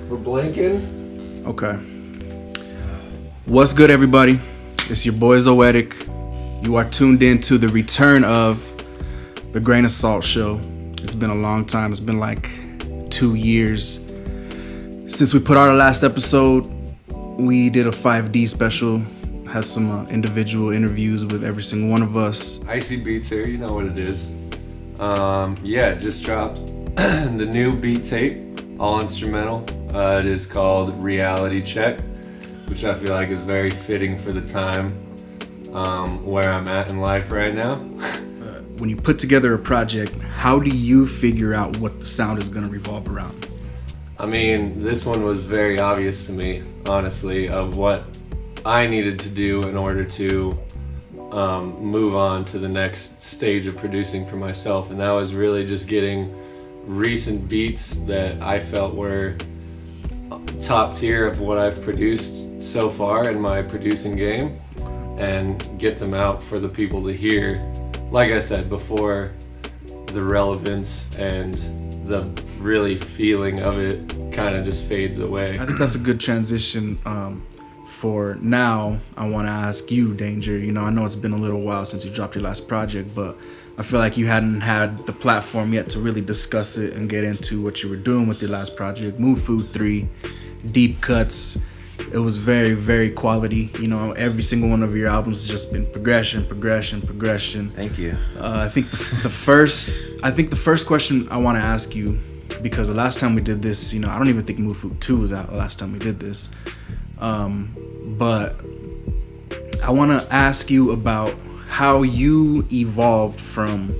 We're blanking. Okay. What's good, everybody? It's your boy Zoetic. You are tuned in to the return of the Grain of Salt Show. It's been a long time. It's been like 2 years since we put out our last episode. We did a 5D special. Had some individual interviews with every single one of us. Icy Beats here, you know what it is. Just dropped the new beat tape, all instrumental. It is called Reality Check, which I feel like is very fitting for the time where I'm at in life right now. When you put together a project, how do you figure out what the sound is going to revolve around? I mean, this one was very obvious to me, honestly, of what I needed to do in order to move on to the next stage of producing for myself. And that was really just getting recent beats that I felt were top tier of what I've produced so far in my producing game and get them out for the people to hear. Like I said before, the relevance and the really feeling of it kind of just fades away. I think that's a good transition. For now, I want to ask you, Danger. You know, I know it's been a little while since you dropped your last project, but I feel like you hadn't had the platform yet to really discuss it and get into what you were doing with your last project, Mood Food 3, deep cuts. It was very, very quality. You know, every single one of your albums has just been progression. Thank you. I think the first question I want to ask you, because the last time we did this, you know, I don't even think Mood Food 2 was out the last time we did this. But I want to ask you about how you evolved from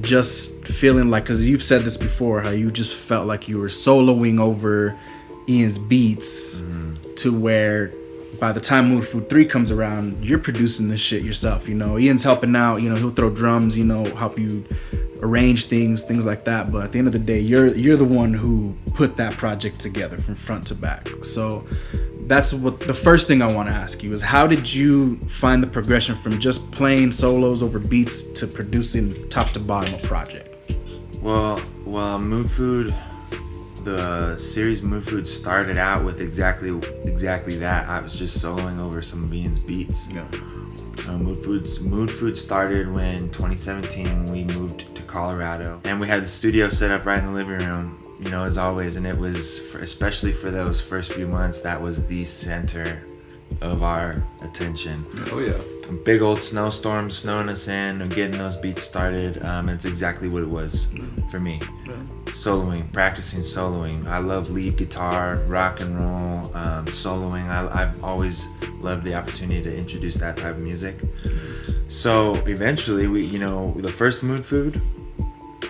just feeling like, because you've said this before, how you just felt like you were soloing over Ian's beats to where by the time Mood Food 3 comes around, you're producing this shit yourself. You know, Ian's helping out, you know, he'll throw drums, you know, help you arrange things like that. But at the end of the day, you're the one who put that project together from front to back. So that's what the first thing I want to ask you is, how did you find the progression from just playing solos over beats to producing top to bottom a project? Well, Mood Food, the series Mood Food started out with exactly that. I was just soloing over some of Ian's beats. Yeah. Mood Food started when 2017 we moved to Colorado, and we had the studio set up right in the living room, you know, as always, and it was especially for those first few months, that was the center of our attention. Oh yeah. Big old snowstorms snowing us in and getting those beats started. It's exactly what it was for me. Practicing soloing. I love lead guitar, rock and roll, soloing. I've always loved the opportunity to introduce that type of music. So eventually, the first Mood Food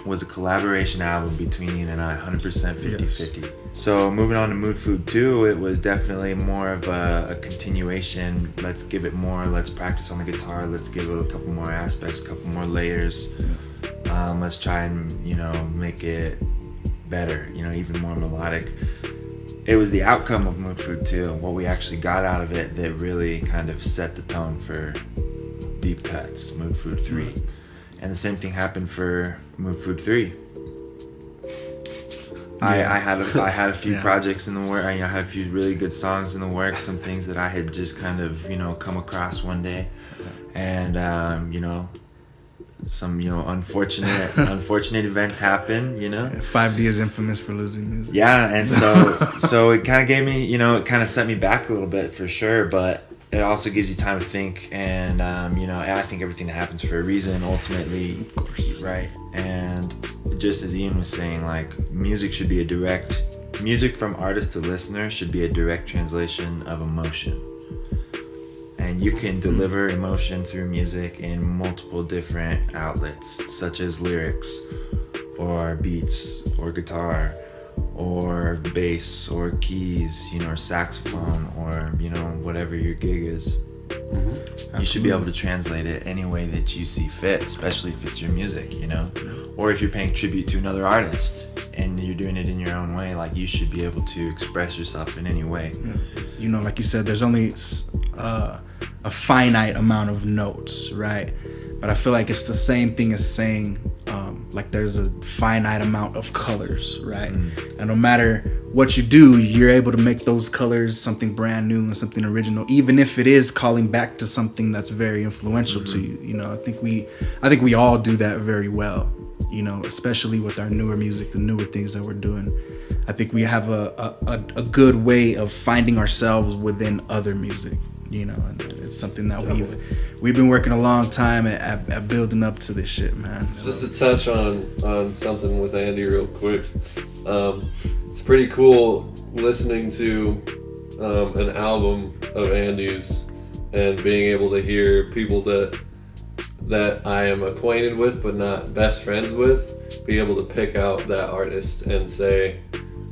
was a collaboration album between Ian and I, 100% 50-50. Yes. So moving on to Mood Food 2, it was definitely more of a continuation. Let's give it more, let's practice on the guitar, let's give it a couple more aspects, a couple more layers. Let's try and, make it better, even more melodic. It was the outcome of Mood Food 2, what we actually got out of it, that really kind of set the tone for deep cuts, Mood Food 3. Mm-hmm. And the same thing happened for Mood Food 3. Yeah. I had a few projects in the work. I had a few really good songs in the works, some things that I had just kind of, come across one day. And, some, unfortunate events happen, 5D is infamous for losing music. Yeah, and so it kind of gave me, it kind of set me back a little bit for sure, but it also gives you time to think, and I think everything that happens for a reason, ultimately. Of course. Right. And just as Ian was saying, like, music from artist to listener should be a direct translation of emotion. And you can deliver emotion through music in multiple different outlets, such as lyrics, or beats, or guitar, or bass, or keys, or saxophone, or whatever your gig is. Mm-hmm. You should be able to translate it any way that you see fit, especially if it's your music, or if you're paying tribute to another artist and you're doing it in your own way. Like, you should be able to express yourself in any way. Yeah. Like you said, there's only a finite amount of notes, right? But I feel like it's the same thing as saying like there's a finite amount of colors, right? And no matter what you do, you're able to make those colors something brand new and something original, even if it is calling back to something that's very influential to you. You know, I think we all do that very well, you know, especially with our newer music, the newer things that we're doing. I think we have a good way of finding ourselves within other music, you know, and it's something that we've been working a long time at building up to this shit, man. Just to touch on something with Andy real quick. It's pretty cool listening to an album of Andy's and being able to hear people that I am acquainted with but not best friends with, be able to pick out that artist and say,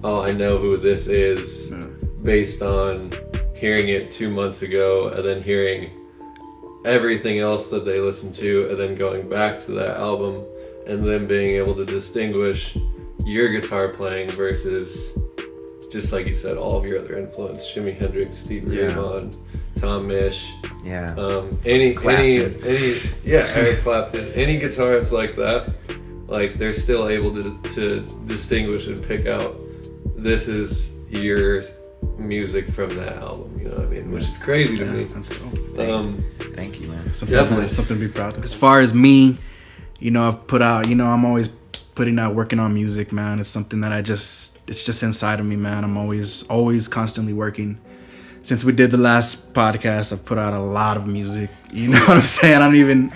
oh, I know who this is, based on hearing it 2 months ago and then hearing everything else that they listened to and then going back to that album and then being able to distinguish your guitar playing versus, just like you said, all of your other influence, Jimi Hendrix, Stevie Ray Vaughan, Tom Misch, Eric Clapton, any guitarists like that, like they're still able to distinguish and pick out, this is your music from that album, you know what I mean? Which is crazy to me. That's dope. Thank you, man. Definitely something to be proud of. As far as me, you know, I've put out, you know, I'm always putting out, working on music, man. It's something that it's just inside of me, man. I'm always constantly working. Since we did the last podcast, I've put out a lot of music. You know what I'm saying?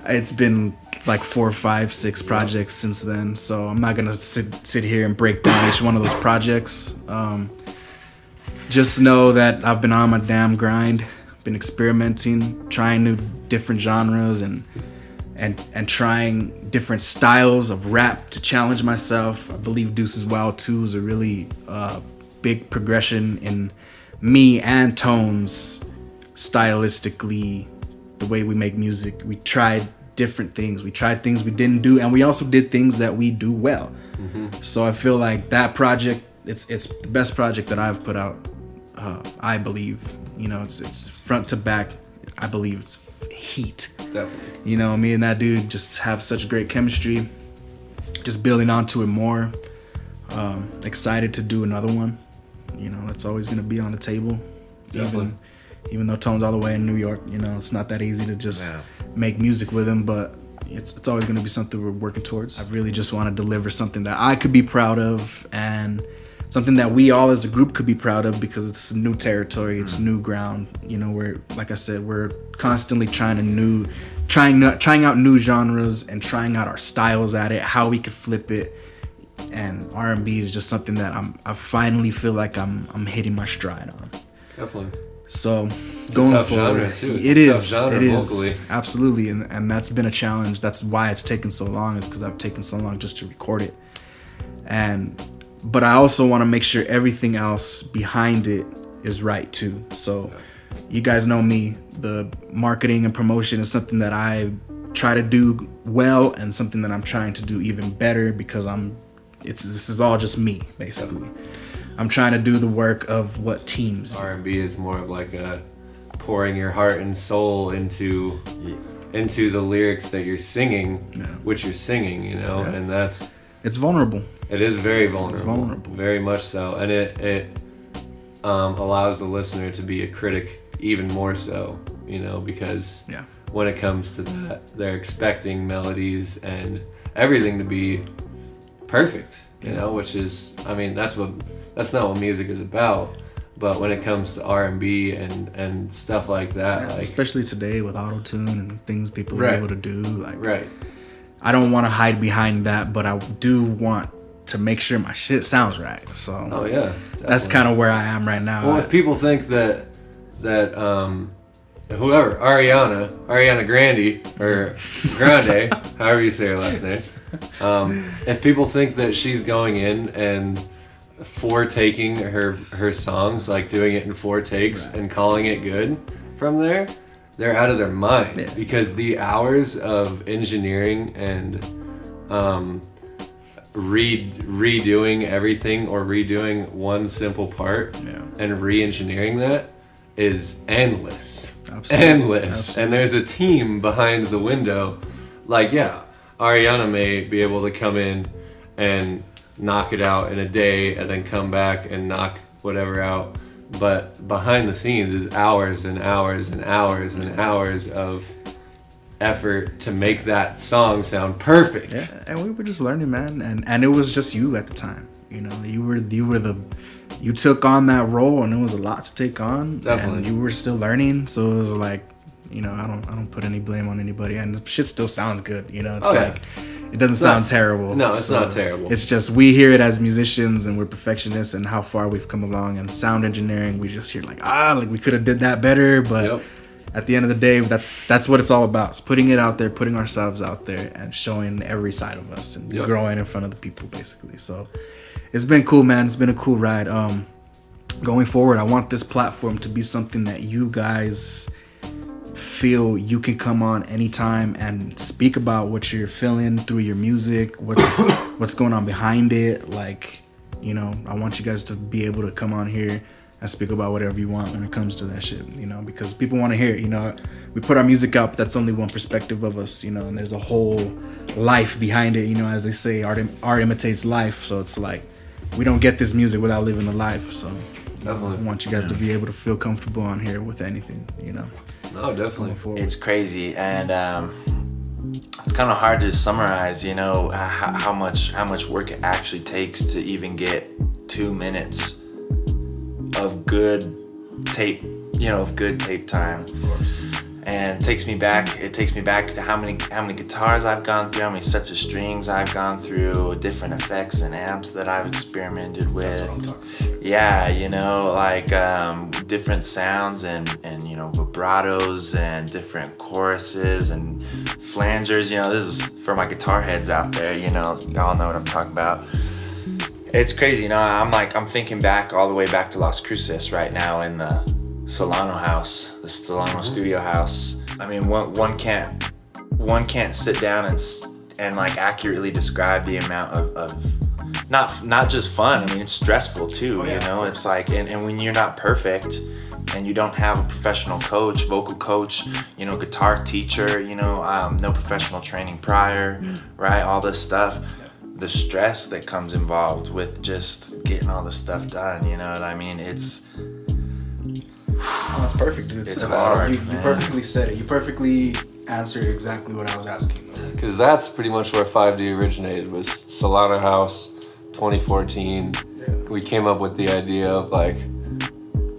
It's been like 4, 5, 6 projects since then. So I'm not gonna sit here and break down each one of those projects. Just know that I've been on my damn grind, been experimenting, trying new different genres and trying different styles of rap to challenge myself. I believe Deuce's Wild 2 is a really big progression in me and Tones stylistically, the way we make music. We tried different things. We tried things we didn't do, and we also did things that we do well. So I feel like that project, it's the best project that I've put out. I believe, you know, it's front to back. I believe it's heat. Definitely. You know, me and that dude just have such great chemistry. Just building onto it more. Excited to do another one. You know, it's always gonna be on the table. Even though Tone's all the way in New York, you know, it's not that easy to just make music with him, but it's always gonna be something we're working towards. I really just want to deliver something that I could be proud of and something that we all as a group could be proud of, because it's new territory, it's new ground. You know, like I said, we're constantly trying out new genres and trying out our styles at it, how we could flip it. And R&B is just something that I finally feel like I'm hitting my stride on. Definitely. So it's going a tough forward, genre too. It is Vocally. Absolutely, and that's been a challenge. That's why it's taken so long, is because I've taken so long just to record it. But I also want to make sure everything else behind it is right too. So you guys know me, the marketing and promotion is something that I try to do well, and something that I'm trying to do even better, because this is all just me, basically. I'm trying to do the work of what teams do. R&B is more of like a pouring your heart and soul into the lyrics that you're singing, which you're singing, you know, and it's vulnerable. It is very vulnerable. It's vulnerable. Very much so. And it allows the listener to be a critic even more so, you know, because when it comes to that, they're expecting melodies and everything to be perfect, you know, which is, I mean, that's not what music is about. But when it comes to R&B and stuff like that, like, especially today with auto-tune and things people are able to do, like, I don't want to hide behind that, but I do want to make sure my shit sounds right. So that's kind of where I am right now. Well, if people think that whoever, Ariana Grande, or Grande, however you say her last name, if people think that she's going in and taking her songs, like doing it in 4 takes and calling it good from there, they're out of their mind, because the hours of engineering and redoing everything, or redoing one simple part and re-engineering that is endless. Endless. And there's a team behind the window. Like, Ariana may be able to come in and knock it out in a day and then come back and knock whatever out. But behind the scenes is hours and hours and hours and hours of effort to make that song sound perfect. Yeah, and we were just learning, man, and it was just you at the time. You know, you took on that role, and it was a lot to take on. Definitely. And you were still learning, so it was like, you know, I don't put any blame on anybody, and the shit still sounds good. You know, it's like it doesn't sound terrible. No, it's not terrible. It's just we hear it as musicians, and we're perfectionists, and how far we've come along. And sound engineering, we just hear like we could have did that better, but. Yep. At the end of the day, that's what it's all about. It's putting it out there, putting ourselves out there, and showing every side of us and growing in front of the people, basically. So it's been cool, man. It's been a cool ride. Going forward, I want this platform to be something that you guys feel you can come on anytime and speak about what you're feeling through your music, what's going on behind it. Like, you know, I want you guys to be able to come on here and speak about whatever you want when it comes to that shit, you know, because people want to hear it. You know, we put our music up, but that's only one perspective of us, you know, and there's a whole life behind it, you know, as they say, art imitates life. So it's like, we don't get this music without living the life. So Definitely. I want you guys to be able to feel comfortable on here with anything, you know. No, definitely. It's crazy, and it's kind of hard to summarize, you know, how much work it actually takes to even get 2 minutes of good tape, you know, of good tape time. Of course. And it takes me back to how many guitars I've gone through, how many sets of strings I've gone through, different effects and amps that I've experimented with. That's what I'm talking about. Yeah, you know, like different sounds and you know, vibratos and different choruses and flangers. You know, this is for my guitar heads out there, you know, y'all know what I'm talking about. It's crazy, you know, I'm thinking back all the way back to Las Cruces right now in the Solano house, the Solano studio house. I mean, one can't sit down and like accurately describe the amount of not just fun. I mean, it's stressful too. You know, it's like, and when you're not perfect and you don't have a professional coach, vocal coach, you know, guitar teacher, you know, no professional training prior, right? All this stuff. The stress that comes involved with just getting all this stuff done, you know what I mean? It's that's perfect, dude. It's hard. You perfectly said it. You perfectly answered exactly what I was asking. Because that's pretty much where 5D originated, was Solano House, 2014. Yeah. We came up with the idea of like,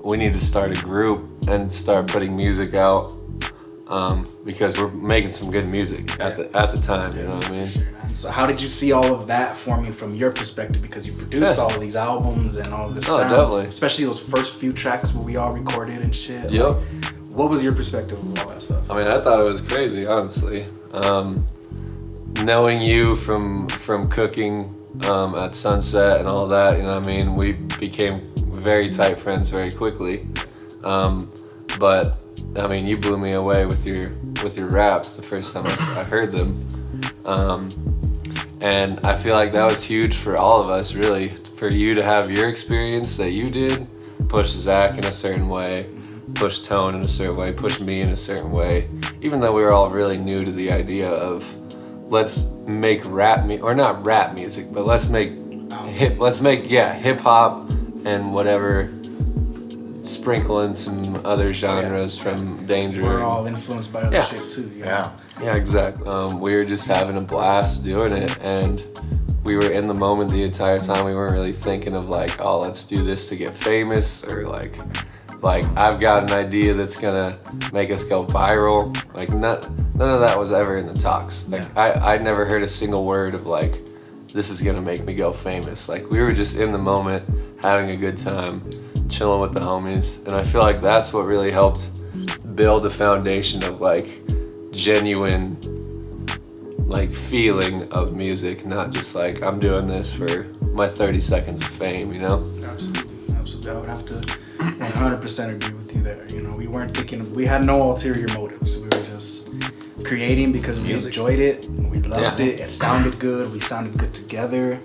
we need to start a group and start putting music out, because we're making some good music at the time, you know what I mean? Sure, man. So how did you see all of that forming from your perspective? Because you produced all of these albums and all of this sound, definitely. especially those first few tracks where we all recorded and shit. Yep. Like, what was your perspective of all that stuff? I mean, I thought it was crazy, honestly. Knowing you from cooking at Sunset and all that, you know what I mean? We became very tight friends very quickly. But I mean, you blew me away with your raps the first time I heard them. And I feel like that was huge for all of us, really. For you to have your experience that you did, push Zach in a certain way, push Tone in a certain way, push me in a certain way. Even though we were all really new to the idea of, let's make not rap music, but let's make hip hop and whatever, sprinkle in some other genres from Danger. We're all influenced by other shit too. Yeah. Yeah, exactly. We were just having a blast doing it, and we were in the moment the entire time. We weren't really thinking of like, oh, let's do this to get famous, or like I've got an idea that's gonna make us go viral. Like none of that was ever in the talks. Like I never heard a single word of like, this is gonna make me go famous. Like we were just in the moment, having a good time, chilling with the homies, and I feel like that's what really helped build a foundation of like genuine like feeling of music, not just like I'm doing this for my 30 seconds of fame, you know? Absolutely. I would have to 100% agree with you there. You know, we weren't thinking, we had no ulterior motives. We were just creating because we enjoyed it, we loved it, it sounded good, we sounded good together.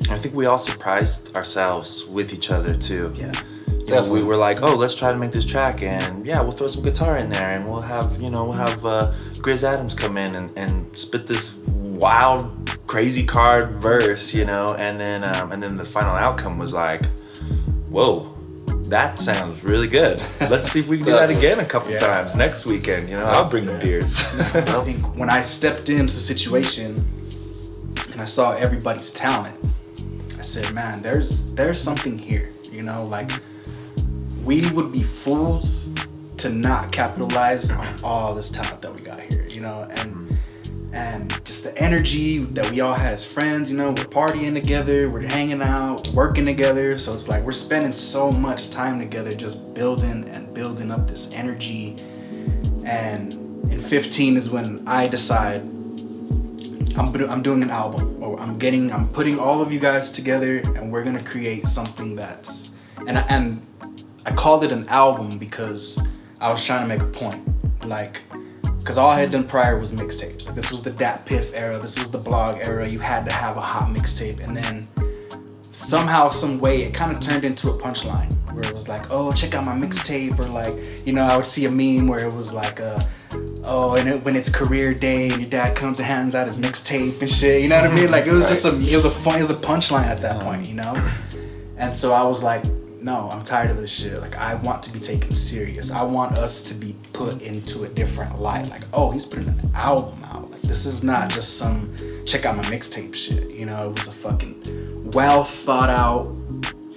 I think we all surprised ourselves with each other too. Yeah. You know, we were like, oh, let's try to make this track, and we'll throw some guitar in there, and we'll have Grizz Adams come in and spit this wild, crazy card verse, you know, and then the final outcome was like, whoa, that sounds really good. Let's see if we can do that again a couple times next weekend. You know, I'll bring the beers. I think when I stepped into the situation and I saw everybody's talent, I said, man, there's something here. You know, like, we would be fools to not capitalize on all this talent that we got here, you know, and just the energy that we all had as friends, you know, we're partying together, we're hanging out, working together. So it's like we're spending so much time together just building up this energy. And in 15 is when I decide I'm doing an album, or I'm putting all of you guys together, and we're gonna create something that's, and I called it an album because I was trying to make a point, like, because all I had done prior was mixtapes. Like, this was the Dat Piff era, this was the blog era. You had to have a hot mixtape, and then somehow, some way, it kind of turned into a punchline where it was like, oh, check out my mixtape, or like, you know, I would see a meme where it was like, when it's career day and your dad comes and hands out his mixtape and shit, you know what I mean? Like, it was just it was a punchline at that point, you know? And so I was like, no, I'm tired of this shit. Like, I want to be taken serious. I want us to be put into a different light. Like, oh, he's putting an album out. Like, this is not just some check out my mixtape shit. You know, it was a fucking well thought out,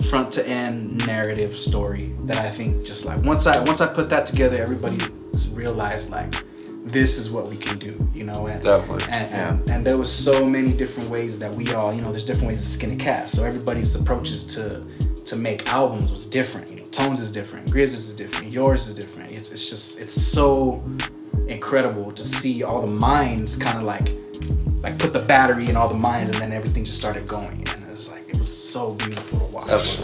front to end narrative story that I think just like once I put that together, everybody realized like, this is what we can do, you know, and there was so many different ways that we all, you know, there's different ways to skin a cat. So everybody's approaches to make albums was different. You know, Tones is different, Grizz's is different, yours is different. It's so incredible to see all the minds kind of like put the battery in all the minds, and then everything just started going. And it was so beautiful to watch.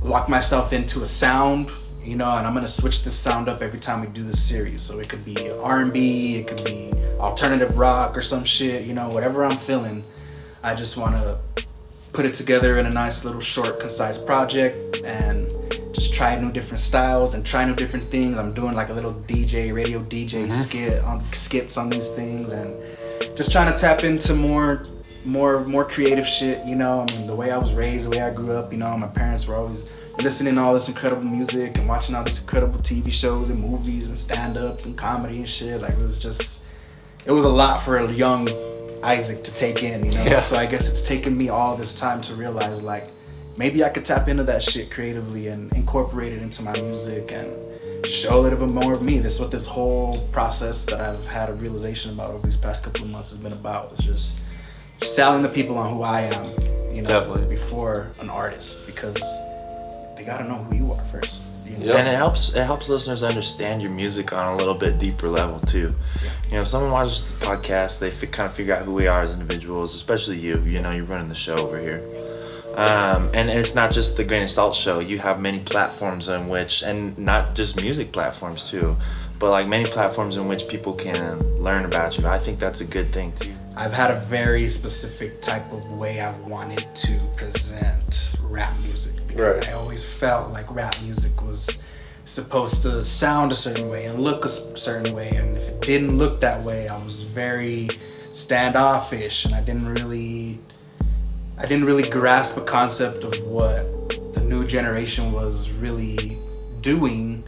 Lock myself into a sound, you know, and I'm gonna switch this sound up every time we do this series. So it could be R&B, it could be alternative rock or some shit, you know, whatever I'm feeling. I just wanna put it together in a nice little short, concise project and just try new different styles and try new different things. I'm doing like a little radio DJ skits on these things, and just trying to tap into more creative shit, you know. I mean, the way I was raised, the way I grew up, you know, my parents were always listening to all this incredible music and watching all these incredible TV shows and movies and stand-ups and comedy and shit. Like, it was a lot for a young Isaac to take in, you know. Yeah. So I guess it's taken me all this time to realize like, maybe I could tap into that shit creatively and incorporate it into my music and show a little bit more of me. That's what this whole process that I've had a realization about over these past couple of months has been about. It's just selling the people on who I am, you know. Definitely. Before an artist, because they gotta know who you are first. You know? Yep. And it helps listeners understand your music on a little bit deeper level too. Yeah. You know, if someone watches the podcast, they kind of figure out who we are as individuals, especially you. You know, you're running the show over here. And it's not just the Grain of Salt show. You have many platforms in which, and not just music platforms too, but like many platforms in which people can learn about you. I think that's a good thing too. I've had a very specific type of way I've wanted to present rap music, because I always felt like rap music was supposed to sound a certain way and look a certain way, and if it didn't look that way, I was very standoffish, and I didn't really grasp the concept of what the new generation was really doing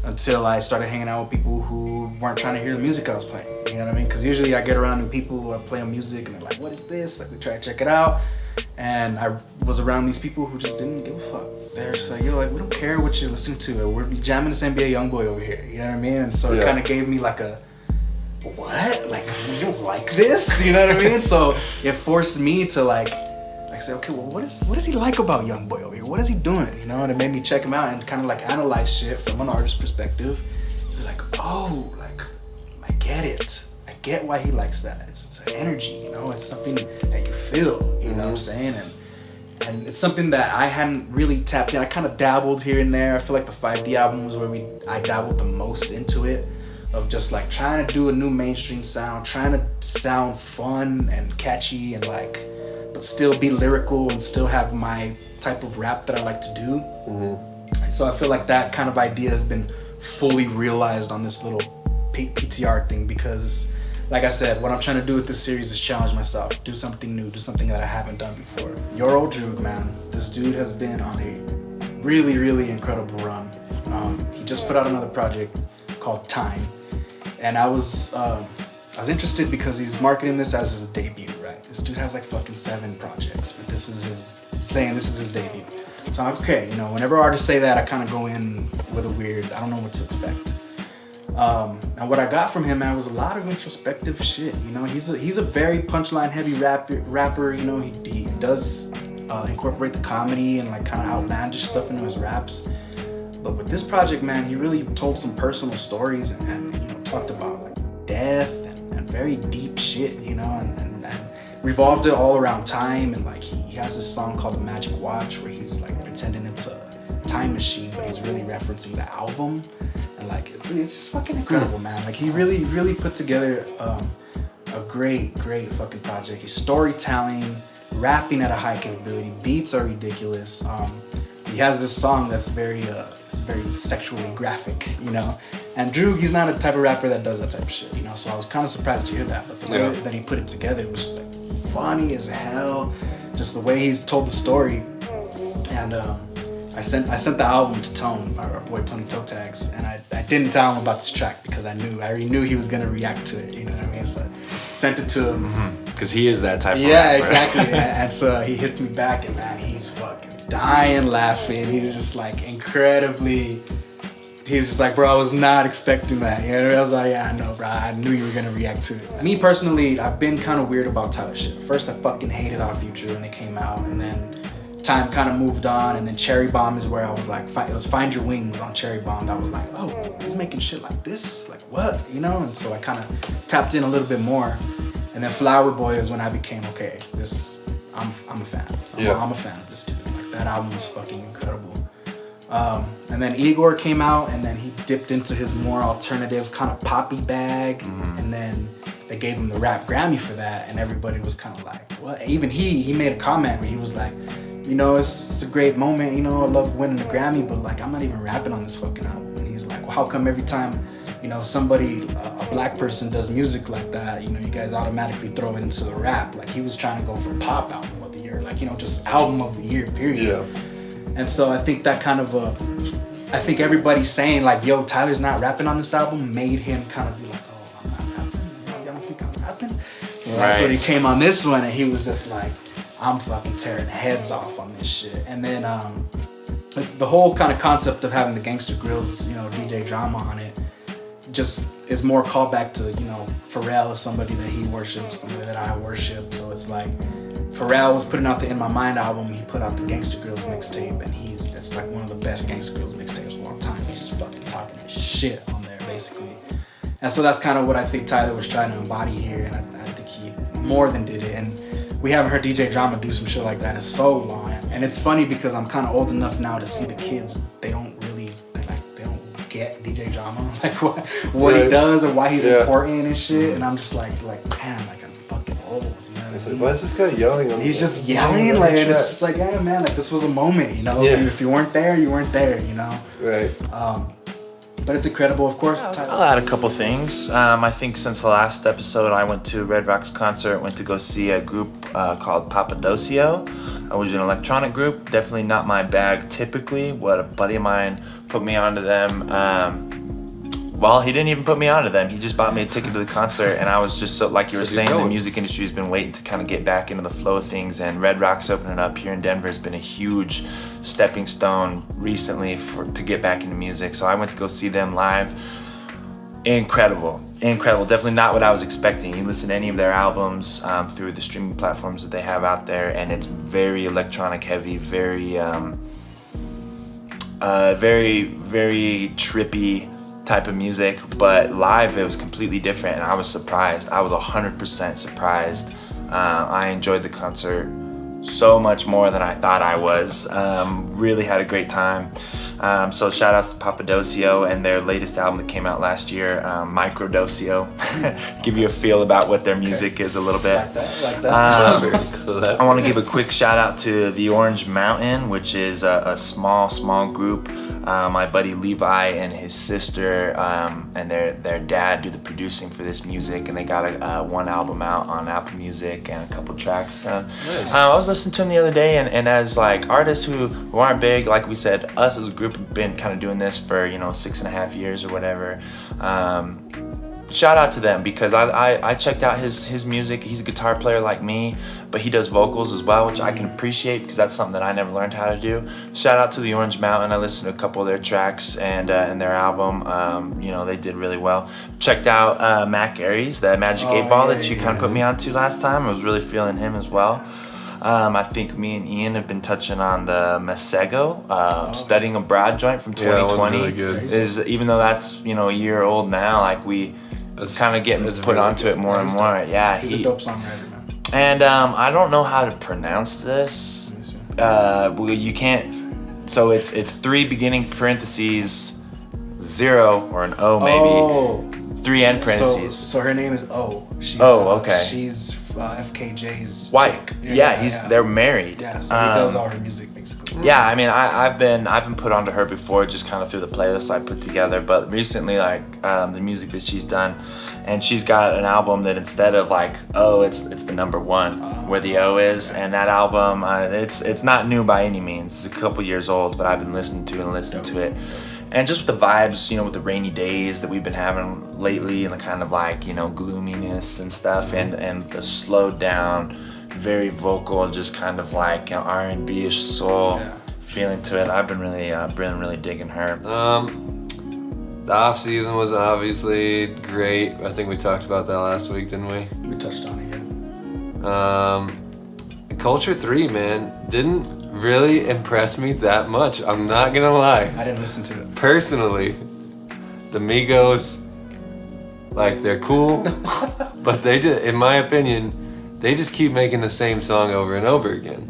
until I started hanging out with people who weren't trying to hear the music I was playing. You know what I mean? Because usually I get around new people who are playing music and they're like, what is this? Like, they try to check it out. And I was around these people who just didn't give a fuck. They're just like, like, we don't care what you're listening to. We're jamming this NBA Youngboy over here. You know what I mean? And so it kind of gave me like a, what? Like, you don't like this? You know what I mean? So it forced me to like say, okay, well, what does he like about Youngboy over here? What is he doing? You know, and it made me check him out and kind of like analyze shit from an artist's perspective. Like, oh, like, I get it. I get why he likes that. It's an energy, you know, it's something that you feel, you know what I'm saying? And it's something that I hadn't really tapped in. I kind of dabbled here and there. I feel like the 5D album was where I dabbled the most into it, of just like trying to do a new mainstream sound, trying to sound fun and catchy and like, but still be lyrical and still have my type of rap that I like to do. And so I feel like that kind of idea has been fully realized on this little PTR thing, because like I said, what I'm trying to do with this series is challenge myself, do something new, do something that I haven't done before. Your old Droog, man, this dude has been on a really, really incredible run. He just put out another project called Time, and I was interested because he's marketing this as his debut, right? This dude has like fucking 7 projects, but this is his debut. So I'm like, okay, you know, whenever artists say that, I kind of go in with a weird, I don't know what to expect. And what I got from him, man, was a lot of introspective shit. You know, he's a very punchline heavy rapper. You know, he does incorporate the comedy and like kind of outlandish stuff into his raps. But with this project, man, he really told some personal stories and you know, talked about like death and very deep shit, you know, and revolved it all around time. And like he has this song called The Magic Watch where he's like pretending it's a time machine, but he's really referencing the album. And like it's just fucking incredible, man. Like he really put together a great fucking project. He's storytelling, rapping at a high capability, beats are ridiculous. He has this song that's very sexually graphic, you know. And Droog, he's not a type of rapper that does that type of shit, you know. So I was kind of surprised to hear that, but the way that he put it together was just like funny as hell. Just the way he's told the story. And I sent the album to Tone, our boy Tony Toe Tags, and I didn't tell him about this track because I already knew he was gonna react to it. You know what I mean? So I sent it to him. Because he is that type of rapper. Yeah, exactly. And so he hits me back, and man, he's fucking dying laughing. He's just like incredibly. He's just like, bro, I was not expecting that. You know, I was like, yeah, I know, bro. I knew you were gonna react to it. Me personally, I've been kind of weird about Tyler shit. First, I fucking hated Our Future when it came out, and then time kind of moved on, and then Cherry Bomb is where I was like, it was Find Your Wings on Cherry Bomb that was like, oh, he's making shit like this, like what, you know? And so I kind of tapped in a little bit more, and then Flower Boy is when I became, okay, I'm a fan. I'm a fan of this dude. Like that album was fucking incredible. And then Igor came out, and then he dipped into his more alternative kind of poppy bag, and then they gave him the Rap Grammy for that, and everybody was kind of like, what? Even he made a comment where he was like, you know, it's a great moment, you know, I love winning the Grammy, but like I'm not even rapping on this fucking album. And he's like, well, how come every time, you know, somebody, a black person does music like that, you know, you guys automatically throw it into the rap? Like he was trying to go for pop album of the year, like, you know, just album of the year, period. Yeah. And so I think that kind of I think everybody saying like, yo, Tyler's not rapping on this album made him kind of be like, oh, I'm not rapping? Y'all don't think I'm rapping? Right. So he came on this one and he was just like, I'm fucking tearing heads off on this shit. And then the whole kind of concept of having the Gangsta Grills, you know, DJ drama on it, just is more callback to, you know, Pharrell is somebody that he worships, somebody that I worship. So it's like, Pharrell was putting out the In My Mind album, he put out the Gangsta Grills mixtape, and it's like one of the best Gangsta Grills mixtapes of all time. He's just fucking talking shit on there, basically. And so that's kind of what I think Tyler was trying to embody here, and I think he more than did it. And we haven't heard DJ Drama do some shit like that in so long. And it's funny because I'm kind of old enough now to see the kids, they don't get DJ Drama, like what he does or why he's important and shit. And I'm just like, damn, like I'm fucking old. You know it's like, why is this guy yelling? He's just yelling, like, and it's just like, yeah, man, like this was a moment, you know. If you weren't there, you weren't there, you know. Right. But it's incredible, of course. I'll add a couple things. I think since the last episode, I went to Red Rock's concert, went to go see a group called Papadosio, which is an electronic group. Definitely not my bag typically. What a buddy of mine put me onto them. Well, he didn't even put me onto them. He just bought me a ticket to the concert, and I was just so, like you were saying, the music industry has been waiting to kind of get back into the flow of things, and Red Rock's opening up here in Denver has been a huge stepping stone recently to get back into music. So I went to go see them live. Incredible. Definitely not what I was expecting. You listen to any of their albums through the streaming platforms that they have out there, and it's very electronic heavy, very trippy type of music, but live it was completely different, and I was surprised. I was 100% surprised. I enjoyed the concert so much more than I thought I was. Really had a great time. So shout outs to Papadosio and their latest album that came out last year, Microdosio. Give you a feel about what their music is a little bit. Like that. I want to give a quick shout out to The Orange Mountain, which is a small group My buddy Levi and his sister and their dad do the producing for this music, and they got a one album out on Apple Music and a couple tracks. Nice. I was listening to him the other day, and as like artists who aren't big, like we said, us as a group have been kind of doing this for 6.5 years or whatever. Shout out to them, because I checked out his music. He's a guitar player like me, but he does vocals as well, which I can appreciate because that's something that I never learned how to do. Shout out to the Orange Mountain. I listened to a couple of their tracks and their album. They did really well. Checked out Mac Aries, the Magic 8 Ball that you kind of put me onto last time. I was really feeling him as well. I think me and Ian have been touching on the Masego, Studying Abroad joint from 2020. Really good. Is, even though that's a year old now, like we kind of getting put really onto it more and more. Yeah, he's a dope songwriter, man. And I don't know how to pronounce this. You can't. So it's 3 beginning parentheses 0 or an O maybe. 3 end parentheses. So her name is O. She's, okay. She's FKJ's wife. chick. They're married. Yeah, so he does all her music basically. Yeah, I mean, I've been put onto her before, just kind of through the playlist I put together. But recently, the music that she's done, and she's got an album that instead of it's the number 1 where the O is, and that album it's not new by any means. It's a couple years old, but I've been listening to it. And just with the vibes, with the rainy days that we've been having lately, and the kind of gloominess and stuff, and the slowed down, very vocal, just kind of R&B-ish soul feeling to it. I've been really digging her. The off season was obviously great. I think we talked about that last week, didn't we? We touched on it, yeah. Culture 3, man, didn't really impress me that much. I'm not gonna lie. I didn't listen to it. Personally, the Migos, they're cool, but they just, in my opinion, they just keep making the same song over and over again.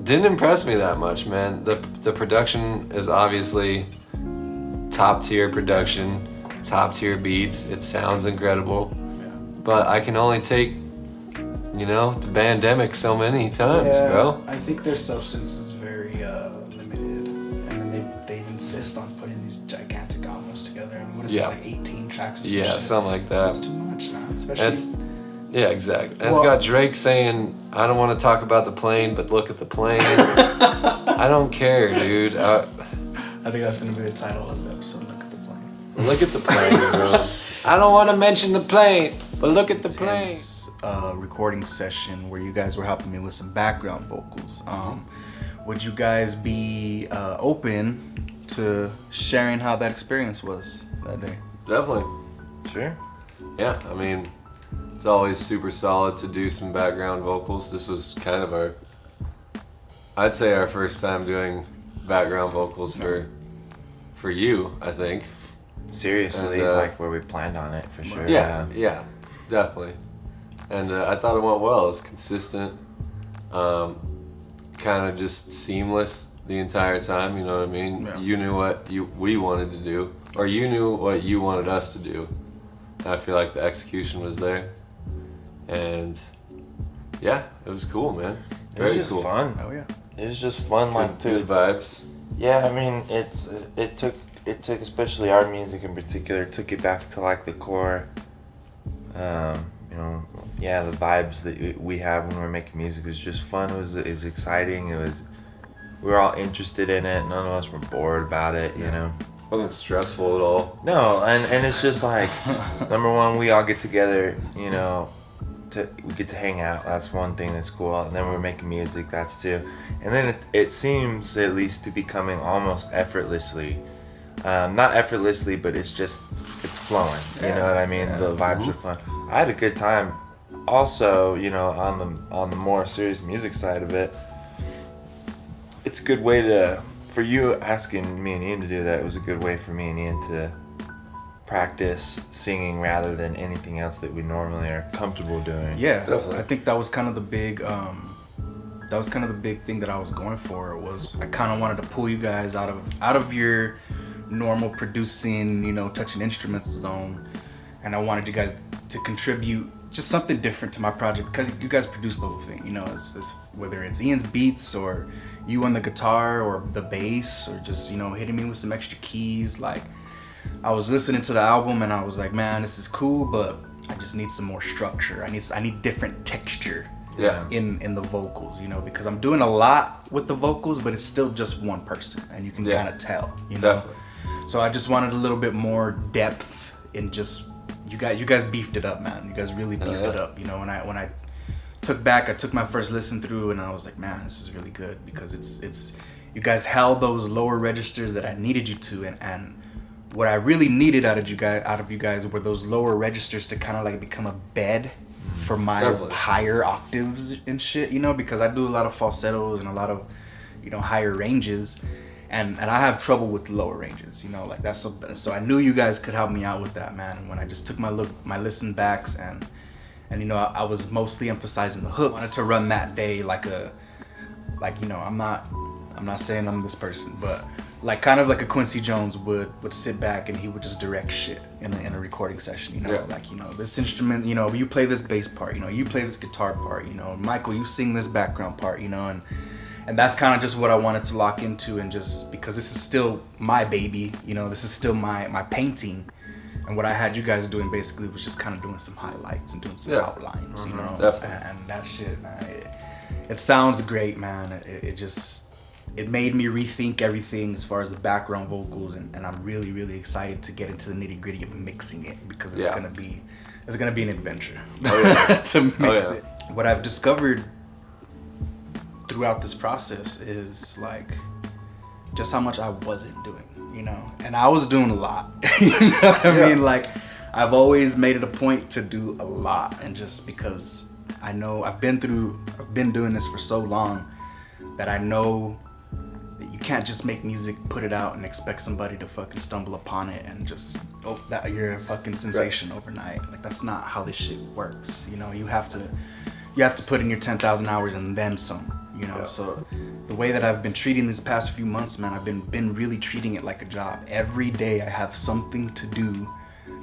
Didn't impress me that much, man. The production is obviously top tier production, top tier beats. It sounds incredible, but I can only take the pandemic so many times, bro. I think their substance is very limited, and then they insist on putting these gigantic albums together. I mean, what is this, 18 tracks or something? Yeah, something like that. That's too much, man. Especially. Exactly. And it's got Drake saying, "I don't want to talk about the plane, but look at the plane." I don't care, dude. I think that's gonna be the title of the episode. Look at the plane. Look at the plane, bro. I don't want to mention the plane, but look at the plane. Recording session where you guys were helping me with some background vocals. Would you guys be open to sharing how that experience was that day? Definitely. Sure. Yeah, I mean, it's always super solid to do some background vocals. This was kind of I'd say our first time doing background vocals for you, I think. Seriously, and, where we planned on it for sure. Yeah, definitely. And I thought it went well. It was consistent, kind of just seamless the entire time. You know what I mean? Yeah. You knew what we wanted to do, or you knew what you wanted us to do. And I feel like the execution was there, and yeah, it was cool, man. Very it was just cool. fun. Oh yeah. It was just fun, Good vibes. Yeah, I mean, it took especially our music in particular, took it back to the core. The vibes that we have when we're making music was just fun. It was exciting. We were all interested in it. None of us were bored about it, It wasn't stressful at all. No, and it's just number one, we all get together, we get to hang out. That's one thing that's cool. And then we're making music. That's two. And then it seems at least to be coming almost effortlessly. Not effortlessly, but it's flowing. You know what I mean? Yeah. The vibes are fun. I had a good time. Also, on the more serious music side of it, it's a good way for you asking me and Ian to do that. It was a good way for me and Ian to practice singing rather than anything else that we normally are comfortable doing. Yeah, definitely. I think that was kind of the big thing that I was going for. Was I kind of wanted to pull you guys out of your normal producing, touching instruments zone, and I wanted you guys to contribute just something different to my project because you guys produce the whole thing. It's whether it's Ian's beats or you on the guitar or the bass or just, you know, hitting me with some extra keys. Like, I was listening to the album and I was like, man, this is cool, but I just need some more structure. I need different texture in the vocals, you know, because I'm doing a lot with the vocals, but it's still just one person and you can kind of tell, you know. Definitely. So I just wanted a little bit more depth in just, you guys beefed it up, man. You guys really beefed it up, you know. When I took my first listen through and I was like, man, this is really good, because it's you guys held those lower registers that I needed you to, and what I really needed out of you guys were those lower registers to kind of like become a bed for my higher octaves and shit, you know, because I do a lot of falsettos and a lot of, you know, higher ranges, and I have trouble with lower ranges, you know, like that's so I knew you guys could help me out with that, man. And when I just took my listen backs and you know, I was mostly emphasizing the hooks. I wanted to run that day like you know, I'm not saying I'm this person, but like kind of like a Quincy Jones would sit back and he would just direct shit in a recording session, you know, like, you know, this instrument, you know, you play this bass part, you know, you play this guitar part, you know, Michael, you sing this background part, you know, and that's kind of just what I wanted to lock into, and just because this is still my baby, you know, this is still my painting. And what I had you guys doing basically was just kind of doing some highlights and doing some outlines, you know, and that shit, man, it sounds great, man. It made me rethink everything as far as the background vocals, and I'm really, really excited to get into the nitty gritty of mixing it, because it's gonna be an adventure to mix it. What I've discovered throughout this process is like just how much I wasn't doing, you know, and I was doing a lot. You know what I mean? Like, I've always made it a point to do a lot, and just because I know I've been doing this for so long that I know that you can't just make music, put it out, and expect somebody to fucking stumble upon it and just, that you're a fucking sensation overnight. Like, that's not how this shit works. You know, you have to put in your 10,000 hours and then some. You know, so the way that I've been treating these past few months, man, I've been really treating it like a job. Every day I have something to do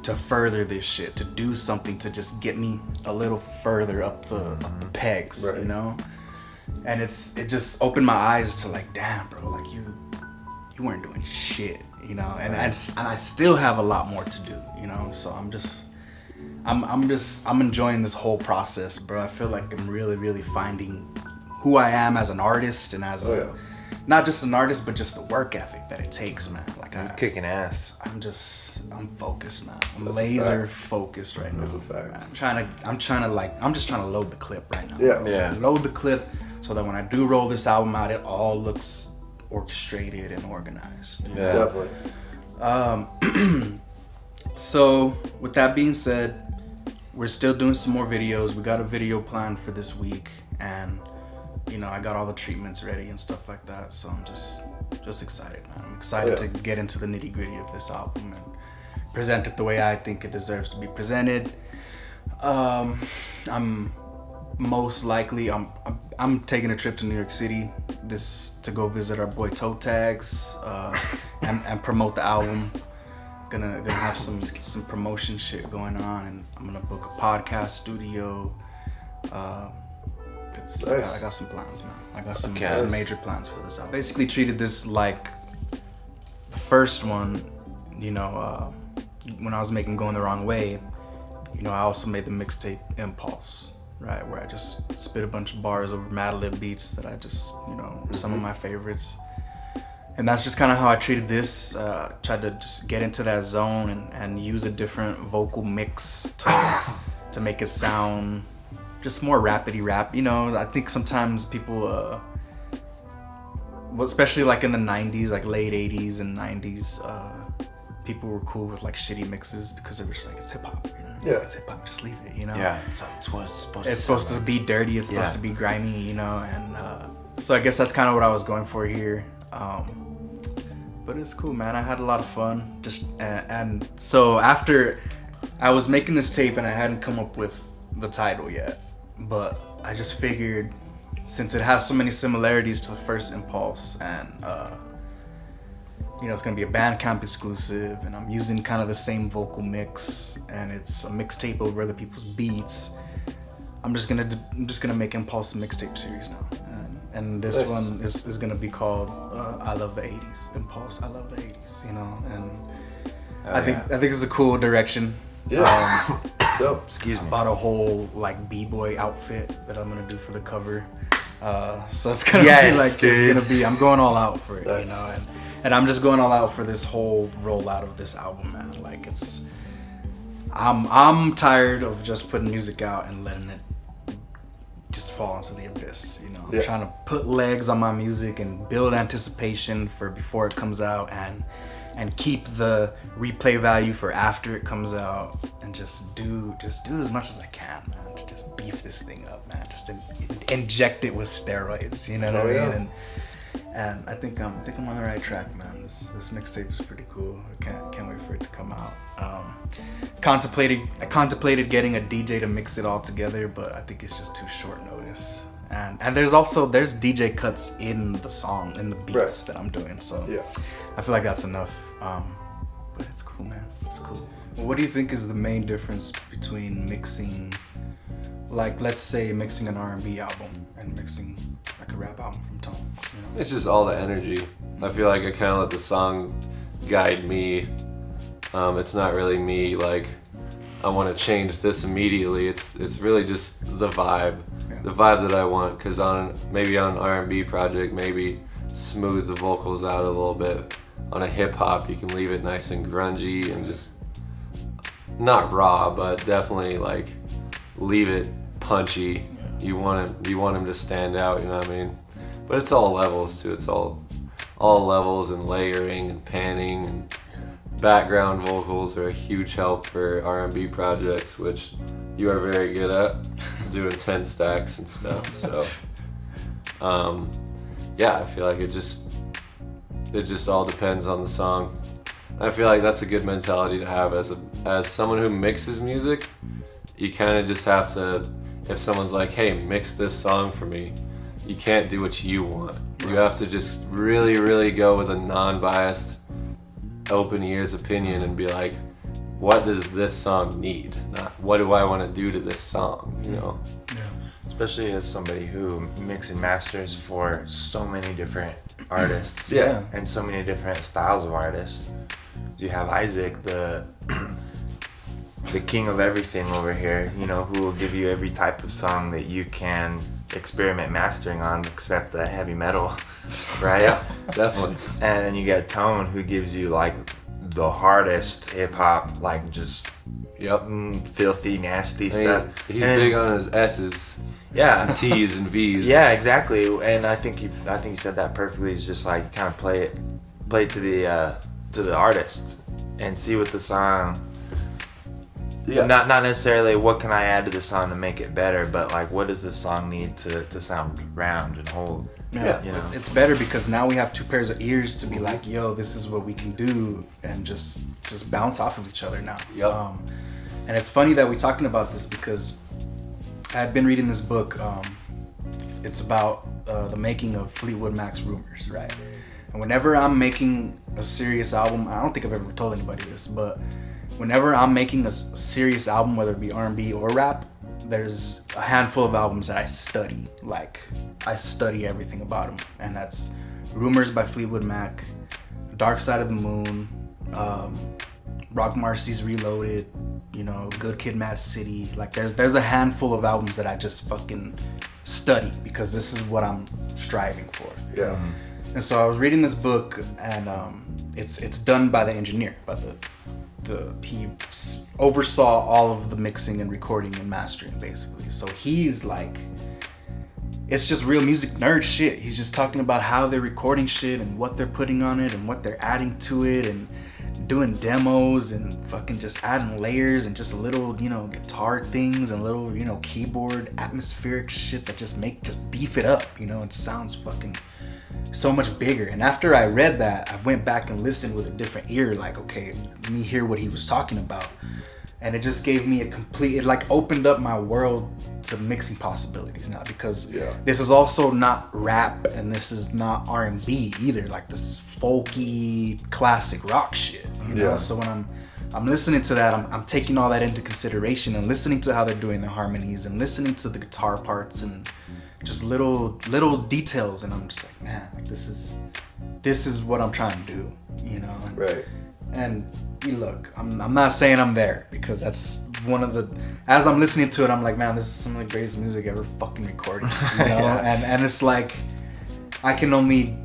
to further this shit, to do something to just get me a little further up the pegs, you know? And it just opened my eyes to like, damn, bro, like you weren't doing shit, you know? And I still have a lot more to do, you know? So I'm enjoying this whole process, bro. I feel like I'm really, really finding who I am as an artist, and as not just an artist, but just the work ethic that it takes, man. Like, I'm kicking ass. I'm focused now. I'm laser focused right now. That's a fact. Man. I'm just trying to load the clip right now. Yeah. Load the clip so that when I do roll this album out, it all looks orchestrated and organized. Definitely. So with that being said, we're still doing some more videos. We got a video planned for this week, and you know, I got all the treatments ready and stuff like that. So I'm just excited, man. I'm excited to get into the nitty gritty of this album and present it the way I think it deserves to be presented. I'm most likely I'm taking a trip to New York City to go visit our boy Toe Tags and promote the album. Gonna have some promotion shit going on, and I'm gonna book a podcast studio. Nice. I got some plans, man. I got some major plans for this. I basically treated this like the first one, you know, when I was making Going the Wrong Way, you know, I also made the mixtape Impulse, right? Where I just spit a bunch of bars over Madlib beats that I just, you know, some of my favorites. And that's just kind of how I treated this. Tried to just get into that zone and use a different vocal mix to make it sound just more rapidy rap. You know, I think sometimes people, well, especially like in the 90s, like late 80s and 90s, people were cool with like shitty mixes because they were just like, it's hip hop, you know? It's hip hop, just leave it, you know? Yeah, it's what it's supposed to be dirty, it's supposed to be grimy, you know? And so I guess that's kind of what I was going for here. But it's cool, man. I had a lot of fun. And so after I was making this tape and I hadn't come up with the title yet, but I just figured since it has so many similarities to the first Impulse, and you know, it's gonna be a Bandcamp exclusive, and I'm using kind of the same vocal mix, and it's a mixtape over other people's beats. I'm just gonna make Impulse a mixtape series now, and this Nice. one is gonna be called I Love the 80s. Impulse, I Love the 80s. You know, and I think it's a cool direction. Yeah. It's dope. Excuse me. Bought a whole like b-boy outfit that I'm gonna do for the cover. So it's gonna be Yes, like dude. it's gonna be. I'm going all out for it, Nice. you know, and I'm just going all out for this whole rollout of this album, man. Like I'm tired of just putting music out and letting it just fall into the abyss, you know. I'm Yeah. trying to put legs on my music and build anticipation for before it comes out, and keep the replay value for after it comes out, and just do as much as I can, man, to just beef this thing up, man. Just inject it with steroids, you know what I mean? Yeah. And I think I'm on the right track, man. This mixtape is pretty cool. I can't wait for it to come out. I contemplated getting a DJ to mix it all together, but I think it's just too short notice. And there's DJ cuts in the song, in the beats Right. that I'm doing. So Yeah. I feel like that's enough. But it's cool, man. It's cool. Well, what do you think is the main difference between mixing, like, let's say mixing an R&B album and mixing like a rap album from Tone? You know? It's just all the energy. I feel like I kind of let the song guide me. It's not really me like I want to change this immediately. It's really just the vibe, Yeah. the vibe that I want. Cause on an R&B project, maybe smooth the vocals out a little bit. On a hip hop, you can leave it nice and grungy and just not raw, but definitely like leave it punchy. You want him to stand out. You know what I mean? But it's all levels too. It's all levels and layering and panning and background vocals are a huge help for R&B projects, which you are very good at, doing 10 stacks and stuff. So, yeah, I feel like it just all depends on the song. I feel like that's a good mentality to have as someone who mixes music. You kind of just have to, if someone's like, hey, mix this song for me, you can't do what you want. You have to just really, really go with a non-biased, open ears opinion and be like, what does this song need? Not what do I want to do to this song, you know? Yeah. Especially as somebody who mixes and masters for so many different artists. Yeah. And so many different styles of artists. You have Isaac, the king of everything over here, you know, who will give you every type of song that you can experiment mastering on except the heavy metal, right? Yeah, definitely. And then you get Tone, who gives you like the hardest hip hop, like just Yep. filthy, nasty I mean, stuff. he's And- big on his S's, yeah, T's, and V's. yeah, exactly. And I think you said that perfectly. It's just like kind of play it to the artist and see what the song. Yeah. Not necessarily what can I add to the song to make it better, but like what does this song need to sound round and whole. Yeah, you know. it's better because now we have two pairs of ears to be like, yo, this is what we can do, and just bounce off of each other now. Yep. And it's funny that we're talking about this because I had been reading this book. It's about the making of Fleetwood Mac's Rumors, right? And whenever I'm making a serious album, I don't think I've ever told anybody this, but whenever I'm making a serious album, whether it be R&B or rap, there's a handful of albums that I study. Like, I study everything about them. And that's Rumors by Fleetwood Mac, Dark Side of the Moon, Rock Marcy's Reloaded, you know, Good Kid, Mad City. Like, there's a handful of albums that I just fucking study because this is what I'm striving for. Yeah. And so I was reading this book, and it's done by the engineer, by he oversaw all of the mixing and recording and mastering, basically. So he's like, it's just real music nerd shit. He's just talking about how they're recording shit and what they're putting on it and what they're adding to it and doing demos and fucking just adding layers and just little, you know, guitar things and little, you know, keyboard atmospheric shit that just beef it up, you know. It sounds fucking so much bigger. And after I read that, I went back and listened with a different ear, like, okay, let me hear what he was talking about. And it just gave me it like opened up my world to mixing possibilities now, because this is also not rap and this is not R&B either. Like, this is folky classic rock shit, you know. So when I'm I'm listening to that. I'm taking all that into consideration and listening to how they're doing the harmonies and listening to the guitar parts and just little details. And I'm just like, man, like this is what I'm trying to do, you know? Right. And look, I'm not saying I'm there, because that's one of the, as I'm listening to it, I'm like, man, this is some of the greatest music ever fucking recorded, you know? Yeah. And it's like, I can only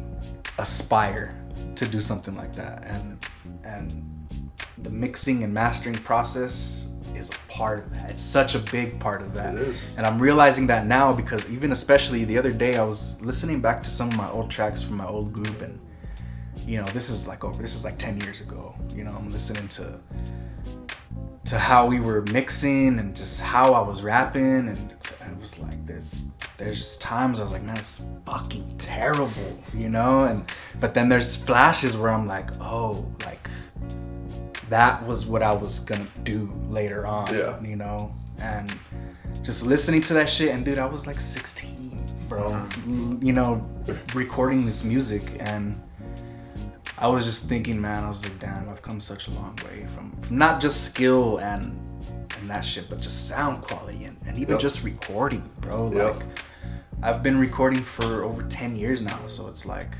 aspire to do something like that. And the mixing and mastering process is a part of that. It's such a big part of that. It is. And I'm realizing that now, because even especially the other day, I was listening back to some of my old tracks from my old group, and you know, this is like 10 years ago. You know, I'm listening to how we were mixing and just how I was rapping, and it was like there's just times I was like, man, it's fucking terrible, you know? But then there's flashes where I'm like, oh, like that was what I was gonna do later on, you know? And just listening to that shit, and dude, I was like 16, bro, you know, recording this music, and I was just thinking, man, I was like, damn, I've come such a long way from not just skill and that shit, but just sound quality and even just recording, bro. Like, I've been recording for over 10 years now, so it's like,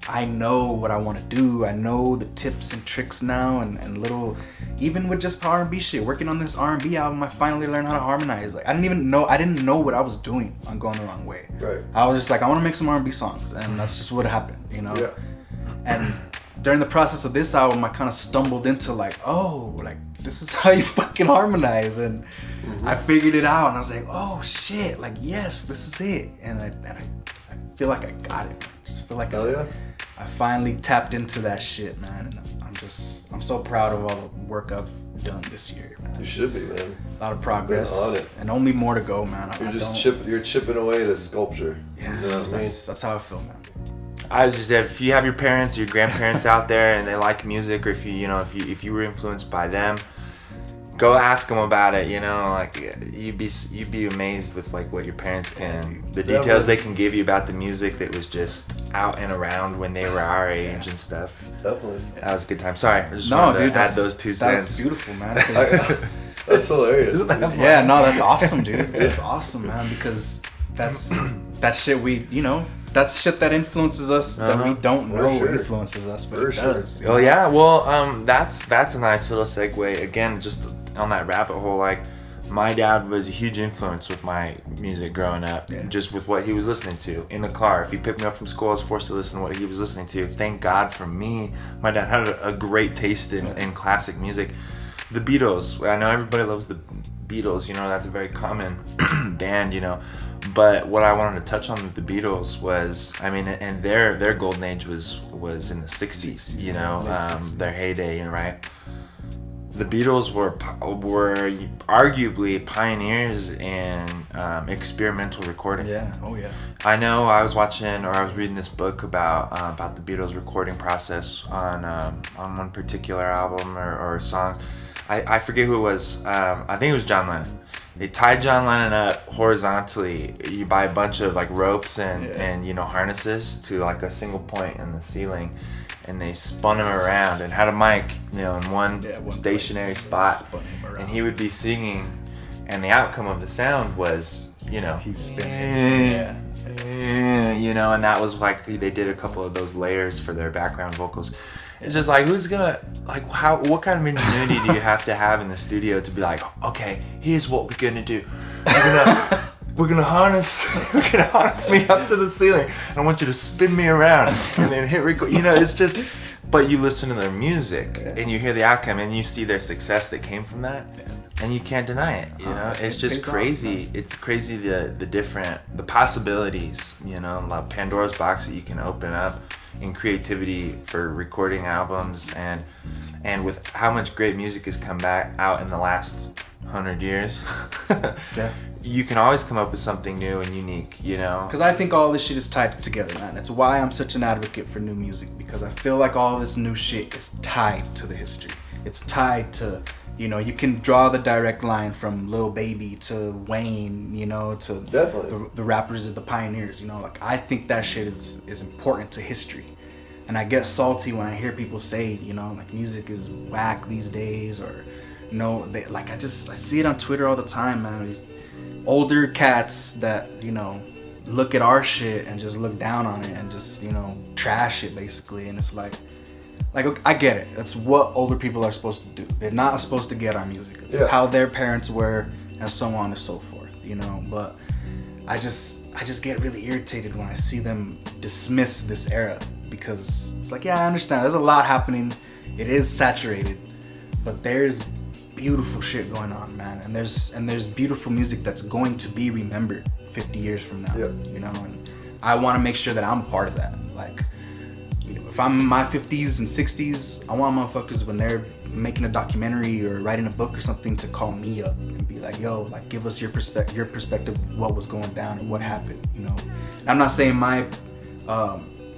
I know what I want to do. I know the tips and tricks now, and little, even with just the R&B shit, working on this R&B album, I finally learned how to harmonize. Like, I didn't know what I was doing on Going the Wrong Way. Right. I was just like, I want to make some R&B songs, and that's just what happened, you know? Yeah. And during the process of this album, I kind of stumbled into like, oh, like this is how you fucking harmonize, and I figured it out, and I was like, oh shit, like yes, this is it, and I feel like I got it. I just feel like I finally tapped into that shit, man, and I'm so proud of all the work I've done this year, man. You should be, man. A lot of progress, and only more to go, man. You're chipping away at a sculpture. Yeah, you know what I mean? That's how I feel, man. I just, if you have your parents or your grandparents out there and they like music, or if you were influenced by them, go ask them about it. You know, like you'd be amazed with like what your parents the details they can give you about the music that was just out and around when they were our age and stuff. Definitely. That was a good time. Sorry, I just wanted to add those 2 cents. That's beautiful, man. That's hilarious. Yeah, no, that's awesome, dude. That's awesome, man, because that shit that's shit that influences us that we don't know influences us, but it does. Oh yeah, well, that's a nice little segue. Again, just on that rabbit hole, like my dad was a huge influence with my music growing up, just with what he was listening to in the car. If he picked me up from school, I was forced to listen to what he was listening to. Thank God for me, my dad had a great taste in classic music. The Beatles, I know everybody loves the Beatles, you know, that's a very common band, you know, but what I wanted to touch on with the Beatles was, I mean, and their golden age was in the 60s, you know, their heyday, right? The Beatles were arguably pioneers in experimental recording. Yeah, oh yeah. I know I was reading this book about the Beatles recording process on one particular album or songs. I forget who it was. I think it was John Lennon. They tied John Lennon up horizontally. You buy a bunch of like ropes and you know, harnesses to like a single point in the ceiling, and they spun him around and had a mic, you know, in one stationary spot, and he would be singing, and the outcome of the sound was, you know, he's spinning. You know, and that was like they did a couple of those layers for their background vocals. It's just like, who's gonna, like, what kind of ingenuity do you have to have in the studio to be like, okay, here's what we're gonna do. We're gonna harness me up to the ceiling, and I want you to spin me around and then hit record. You know, it's just, but you listen to their music and you hear the outcome and you see their success that came from that, and you can't deny it. You know, it's just crazy. It's crazy the possibilities. You know, like Pandora's box that you can open up in creativity for recording albums, and with how much great music has come back out in the last 100 years. You can always come up with something new and unique, you know? Because I think all this shit is tied together, man. It's why I'm such an advocate for new music, because I feel like all this new shit is tied to the history. It's tied to, you know, you can draw the direct line from Lil Baby to Wayne, you know, to the rappers of the pioneers, you know? Like, I think that shit is important to history. And I get salty when I hear people say, you know, like music is whack these days, or no, they like I see it on Twitter all the time, man. These older cats that, you know, look at our shit and just look down on it and just, you know, trash it basically. And it's like I get it. That's what older people are supposed to do. They're not supposed to get our music. It's how their parents were, and so on and so forth, you know. But I just get really irritated when I see them dismiss this era, because it's like, yeah, I understand. There's a lot happening. It is saturated, but there's beautiful shit going on, man. And there's beautiful music that's going to be remembered 50 years from now, you know. And I want to make sure that I'm part of that. Like, you know, if I'm in my 50s and 60s, I want motherfuckers, when they're making a documentary or writing a book or something, to call me up and be like, yo, like, give us your perspective of what was going down or what happened, you know. And I'm not saying my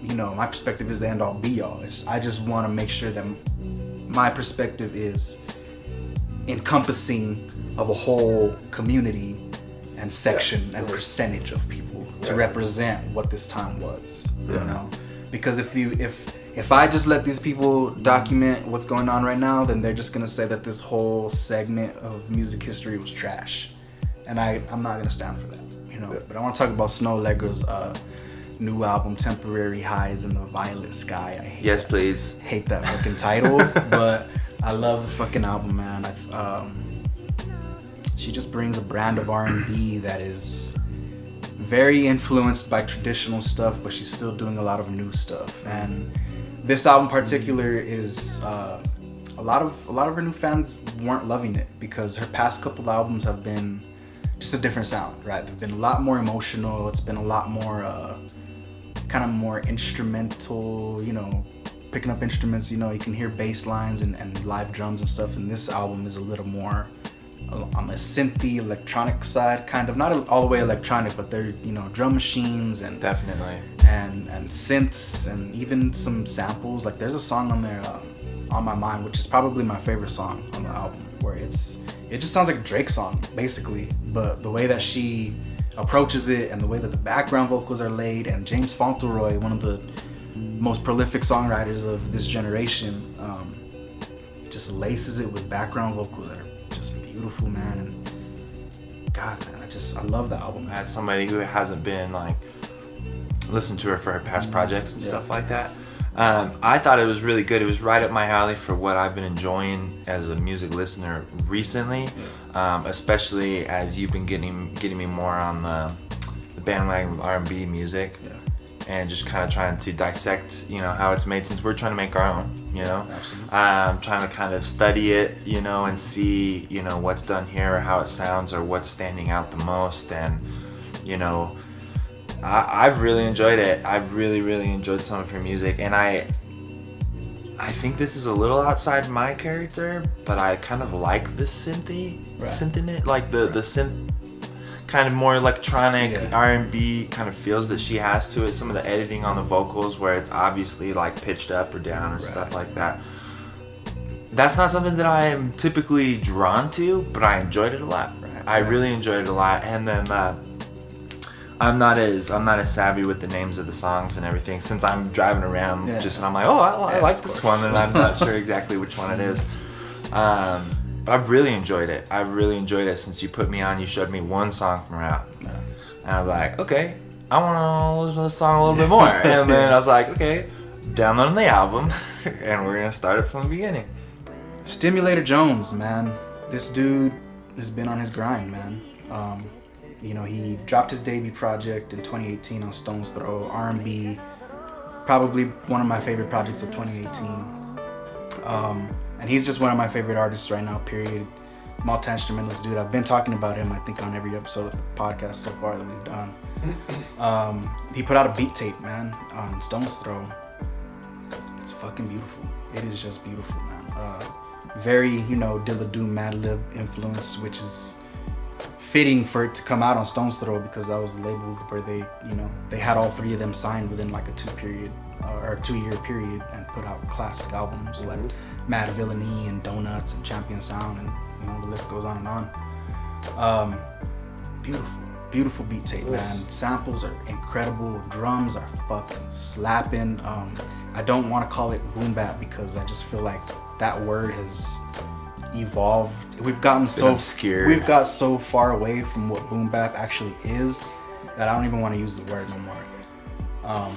you know, my perspective is the end all be all. I just want to make sure that my perspective is encompassing of a whole community and section and percentage of people to represent what this time was, you know. Because if I just let these people document what's going on right now, then they're just gonna say that this whole segment of music history was trash, and I'm not gonna stand for that, you know. But I want to talk about Snow Allegra's new album, Temporary Highs in the Violet Sky. Please. Hate that fucking title, but I love the fucking album, man. She just brings a brand of R&B that is very influenced by traditional stuff, but she's still doing a lot of new stuff. And this album in particular is a lot of her new fans weren't loving it, because her past couple albums have been just a different sound, right? They've been a lot more emotional. It's been a lot more kind of more instrumental, you know, picking up instruments, you know, you can hear bass lines and live drums and stuff. And this album is a little more on the synthy electronic side, kind of, not all the way electronic, but they're, you know, drum machines and definitely and synths and even some samples. Like, there's a song on there, On My Mind, which is probably my favorite song on the album, where it just sounds like a Drake song basically, but the way that she approaches it and the way that the background vocals are laid, and James Fauntleroy, one of the most prolific songwriters of this generation, just laces it with background vocals that are just beautiful, man. And God, man, I love the album. As somebody who hasn't been like listened to her for her past projects and stuff like that, I thought it was really good. It was right up my alley for what I've been enjoying as a music listener recently, especially as you've been getting me more on the bandwagon of R&B music, and just kind of trying to dissect, you know, how it's made, since we're trying to make our own, you know. Trying to kind of study it, you know, and see, you know, what's done here, or how it sounds, or what's standing out the most. And, you know, I've really enjoyed it. I've really enjoyed some of her music, and I think this is a little outside my character, but I kind of like the synth in it, like the synth kind of more electronic R&B kind of feels that she has to it. Some of the editing on the vocals, where it's obviously like pitched up or down or stuff like that. That's not something that I am typically drawn to, but I enjoyed it a lot. I really enjoyed it a lot. And then I'm not as savvy with the names of the songs and everything, since I'm driving around and I'm like, oh, I like this one, and I'm not sure exactly which one it is. But I've really enjoyed it. I've really enjoyed it since you put me on. You showed me one song from her out, and I was like, okay, I want to listen to this song a little bit more. And then I was like, okay, downloading the album, and we're gonna start it from the beginning. Stimulator Jones, man, this dude has been on his grind, man. You know, he dropped his debut project in 2018 on Stone's Throw, R&B, probably one of my favorite projects of 2018. And he's just one of my favorite artists right now, period. Multi-instrumentalist dude. I've been talking about him, I think, on every episode of the podcast so far that we've done. He put out a beat tape, man, on Stone's Throw. It's fucking beautiful. It is just beautiful, man. Very, you know, Dilla Doom Madlib influenced, which is fitting for it to come out on Stone's Throw, because that was the label where they, you know, they had all three of them signed within like a 2-year period, and put out classic albums like Mad Villainy and Donuts and Champion Sound, and, you know, the list goes on and on. Beautiful beat tape, man. Samples are incredible. Drums are fucking slapping. I don't want to call it boom bap because I just feel like that word has evolved. We've gotten so obscured. We've got so far away from what boom bap actually is that I don't even want to use the word no more. I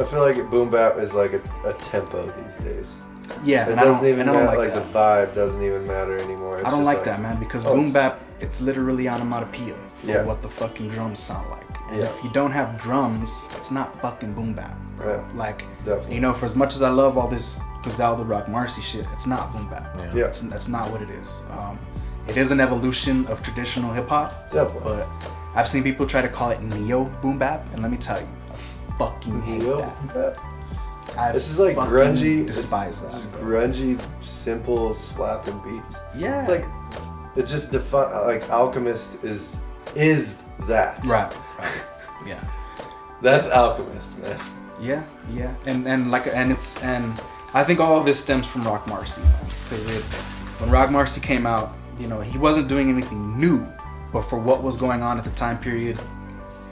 feel like boom bap is like a tempo these days. Yeah, it doesn't even matter. like the vibe doesn't even matter anymore. It's I don't just like that, man, because boom bap, it's literally onomatopoeia for Yeah. what the fucking drums sound like. And Yeah. if you don't have drums, it's not fucking boom bap, bro. Yeah, Like, definitely. you know, for as much as I love all this Griselda Rock Marcy shit, it's not boom bap. Yeah. That's not what it is. It is an evolution of traditional hip hop, Definitely. but I've seen people try to call it neo boom bap, and let me tell you, I fucking hate Neo that. boom bap? I It's just like fucking grungy. Despise It's just that. grungy, simple slapping beats. Yeah. It's like it just like Alchemist is that. Right. Yeah. That's Alchemist, man. Yeah, and I think all of this stems from Rock Marcy, because when Rock Marcy came out, you know, he wasn't doing anything new, but for what was going on at the time period,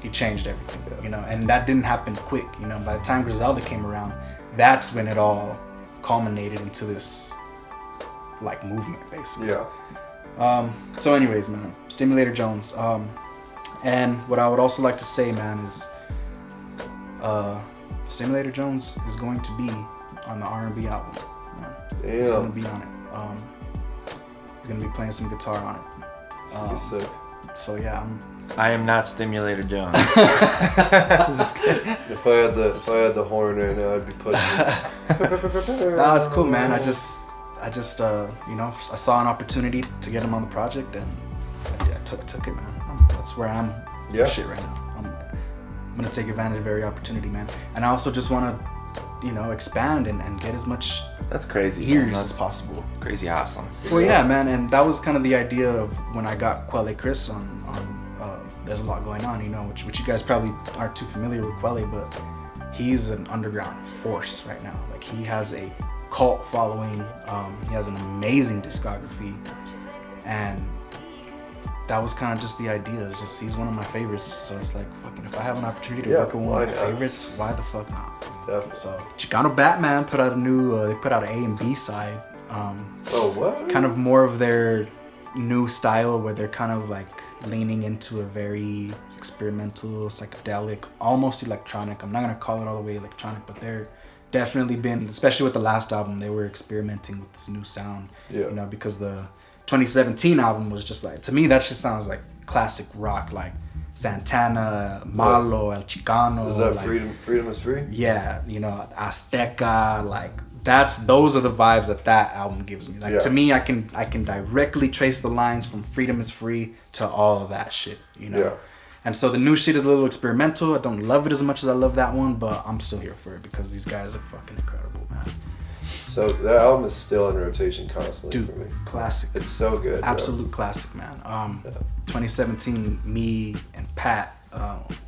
he changed everything, you know, and that didn't happen quick, you know. By the time Griselda came around, that's when it all culminated into this like movement, basically. Yeah. So anyways, man, Stimulator Jones, and what I would also like to say, man, is Stimulator Jones is going to be on the R&B album. Damn. He's going to be on it. He's going to be playing some guitar on it. Should be sick. So yeah, I am not Stimulator Jones. I'm just kidding. If I had the horn right now, I'd be pushing it. No, it's cool, man. I just you know, I saw an opportunity to get him on the project, and I took it, man. That's where I'm shit right now. I'm gonna take advantage of every opportunity, man. And I also just want to, you know, expand and get as much That's crazy. ears That's as possible. crazy awesome. Well, yeah, man, and that was kind of the idea of when I got Quelle Chris on There's a Lot Going On, you know, which you guys probably aren't too familiar with Quelle, but he's an underground force right now. Like, he has a cult following, he has an amazing discography, and that was kind of just the idea. It's just, he's one of my favorites, so it's like, fucking, if I have an opportunity to work with one of my favorites, why the fuck not? Definitely. So Chicano Batman put out a new, they put out an A and B side. Oh, what? Kind of more of their new style, where they're kind of like leaning into a very experimental, psychedelic, almost electronic. I'm not gonna call it all the way electronic, but they're definitely been, especially with the last album, they were experimenting with this new sound. Yeah. You know, because the 2017 album was just like, to me, that just sounds like classic rock, like Santana, Malo, El Chicano. Is that like, Freedom is Free? Yeah, you know, Azteca, like those are the vibes that album gives me. Like, to me, I can directly trace the lines from Freedom is Free to all of that shit, you know. Yeah. And so the new shit is a little experimental. I don't love it as much as I love that one, but I'm still here for it because these guys are fucking incredible, man. So that album is still in rotation constantly for me. Classic. It's so good. Absolute classic, man. 2017, me and Pat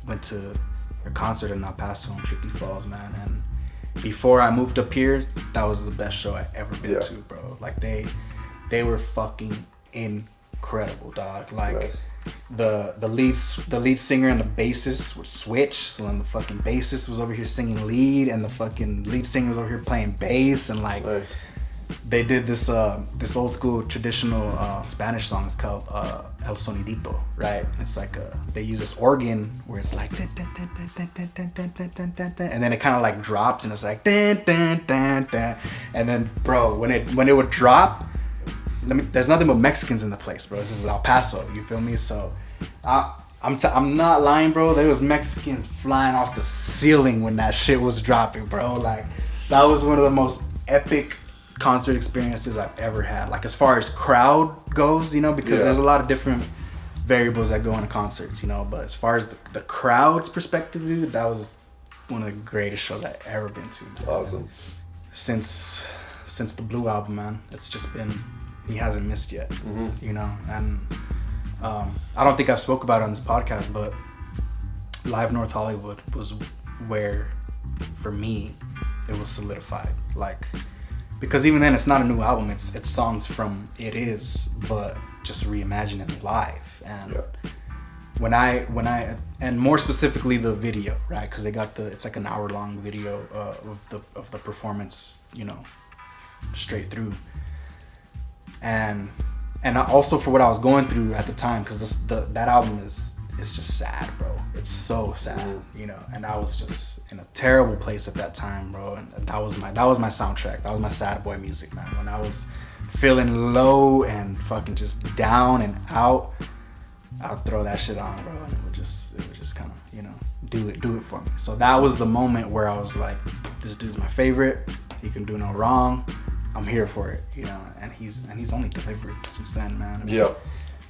went to their concert in El Paso in Tricky Falls, man. And before I moved up here, that was the best show I've ever been to, bro. Like, they were fucking incredible, dog. Like, nice. the lead singer and the bassist would switch. So then the fucking bassist was over here singing lead, and the fucking lead singer was over here playing bass, and like, Nice. they did this old school traditional Spanish song. It's called El Sonidito, right? It's like they use this organ where it's like, and then it kind of like drops, and it's like, and then, bro, when it would drop, there's nothing but Mexicans in the place, bro. This is El Paso, you feel me? So I'm not lying, bro. There was Mexicans flying off the ceiling when that shit was dropping, bro. Like, that was one of the most epic concert experiences I've ever had. Like, as far as crowd goes, you know, because there's a lot of different variables that go into concerts, you know. But as far as the crowd's perspective, dude, that was one of the greatest shows I've ever been to. Awesome. Since the Blue album, man, it's just been, he hasn't missed yet, you know. And I don't think I've spoke about it on this podcast, but Live North Hollywood was where, for me, it was solidified. Like, because even then, it's not a new album. It's songs from It Is, but just reimagining it live. And when I and more specifically the video, right? Because they got it's like an hour-long video of the performance, you know, straight through. And also for what I was going through at the time, because that album is just sad, bro. It's so sad, you know. And I was just in a terrible place at that time, bro. And that was my soundtrack. That was my sad boy music, man. When I was feeling low and fucking just down and out, I'll throw that shit on, bro, and it would just kind of, you know, do it for me. So that was the moment where I was like, this dude's my favorite. He can do no wrong. I'm here for it, you know. And he's only delivered since then, man. I mean, Yep.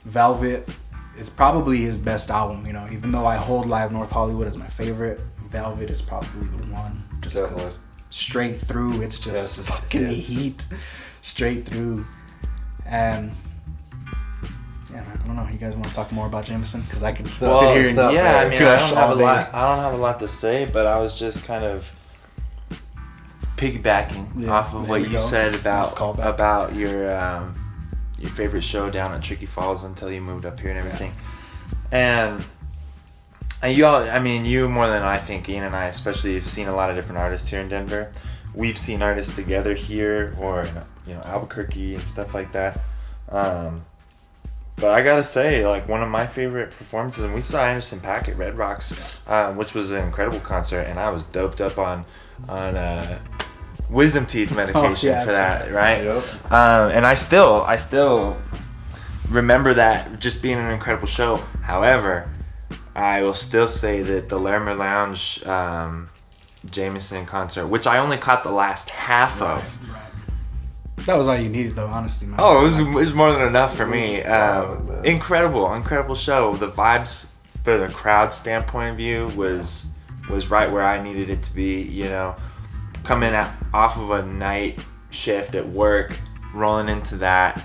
Velvet is probably his best album, you know. Even though I hold Live North Hollywood as my favorite, Velvet is probably the one. Just because straight through, it's just fucking heat, straight through, and. Yeah, man, I don't know. You guys want to talk more about Jameson? Because I can sit here and I mean, I gush don't all day. have a lot to say, but I was just kind of piggybacking off of what you said about your favorite show down at Tricky Falls until you moved up here and everything. And you all, I mean, you more than I think, Ian and I especially, have seen a lot of different artists here in Denver. We've seen artists together here, or you know, Albuquerque and stuff like that. But I gotta say, like, one of my favorite performances, and we saw Anderson .Paak at Red Rocks, which was an incredible concert, and I was doped up on wisdom teeth medication for that, right? Yep. And I still remember that just being an incredible show. However, I will still say that the Larimer Lounge Jameson concert, which I only caught the last half of. Right. That was all you needed, though, honestly, man. Oh, it was more than enough for me. Incredible show. The vibes for the crowd standpoint of view was right where I needed it to be. You know, coming off of a night shift at work, rolling into that,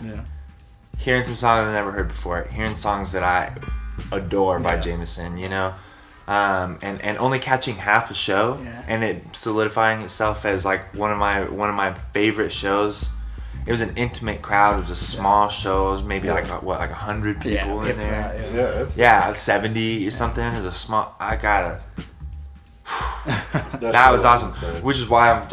hearing some songs I never heard before, hearing songs that I adore by Jameson. You know, and only catching half a show, and it solidifying itself as like one of my favorite shows. It was an intimate crowd. It was a small show. It was maybe like 100 people in there. Yeah, 70 or something. It was a small. That was awesome. Insane. Which is why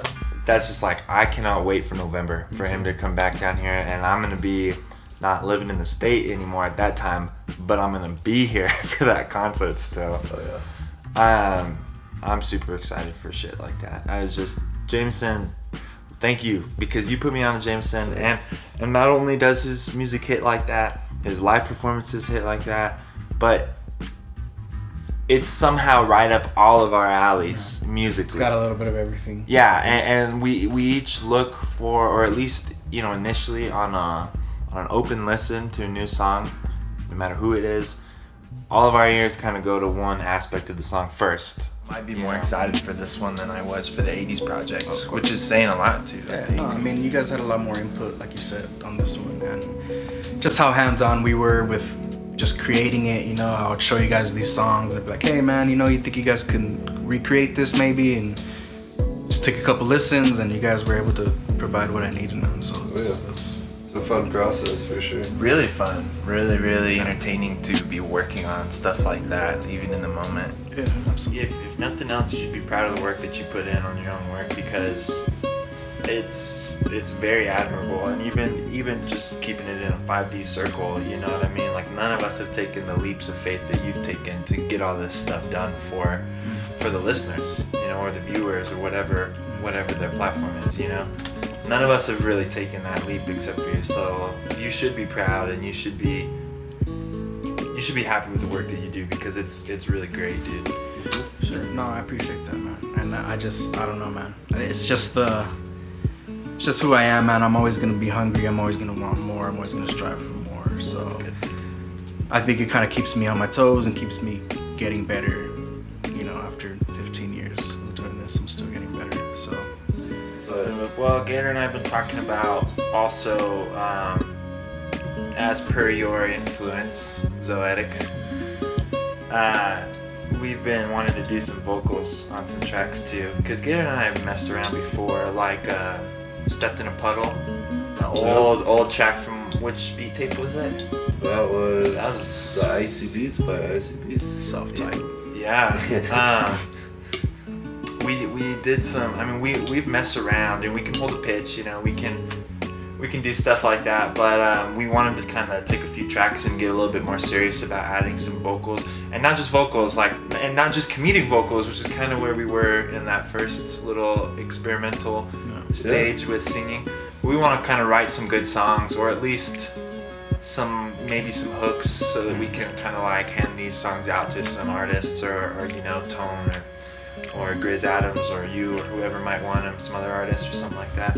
that's just like, I cannot wait for November for him to come back down here, and I'm gonna be not living in the state anymore at that time, but I'm gonna be here for that concert still. Oh yeah. I'm super excited for shit like that. I was just Jameson. Thank you, because you put me on to Jameson, and not only does his music hit like that, his live performances hit like that, but it's somehow right up all of our alleys musically. It's got a little bit of everything. Yeah, and we each look for, or at least, you know, initially on an open listen to a new song, no matter who it is, all of our ears kind of go to one aspect of the song first. Might be more excited for this one than I was for the 80s project, which is saying a lot too. I mean, you guys had a lot more input, like you said, on this one, and just how hands-on we were with just creating it. You know, I would show you guys these songs and I'd be like, hey man, you know, you think you guys can recreate this maybe? And just took a couple listens, and you guys were able to provide what I needed. So it's a fun process for sure. Really fun, really entertaining to be working on stuff like that, even in the moment. Yeah, absolutely. If nothing else, you should be proud of the work that you put in on your own work, because it's very admirable. And even just keeping it in a 5D circle, you know what I mean? Like, none of us have taken the leaps of faith that you've taken to get all this stuff done for the listeners, you know, or the viewers, or whatever their platform is, you know. None of us have really taken that leap except for you, so you should be proud, and you should be happy with the work that you do, because it's really great, dude. Sure. No, I appreciate that, man. And I don't know, man. It's just who I am, man. I'm always gonna be hungry. I'm always gonna want more. I'm always gonna strive for more. So that's good. I think it kind of keeps me on my toes and keeps me getting better. You know, after 15 years of doing this, I'm still getting better. So well, Gator and I have been talking about also, as per your influence, Zoetic, we've been wanting to do some vocals on some tracks too, because Gator and I have messed around before, like Stepped in a Puddle The old track from which beat tape was it? That was the Icy Beats by Icy Beats. Self-type. Yeah. We did some. I mean, we've messed around and we can hold a pitch. You know, we can do stuff like that. But we wanted to kind of take a few tracks and get a little bit more serious about adding some vocals, and not just vocals, and not just comedic vocals, which is kind of where we were in that first little experimental stage with singing. We want to kind of write some good songs, or at least maybe some hooks, so that we can kind of like hand these songs out to some artists, or you know, Tone or Grizz Adams or you or whoever might want them, some other artists or something like that.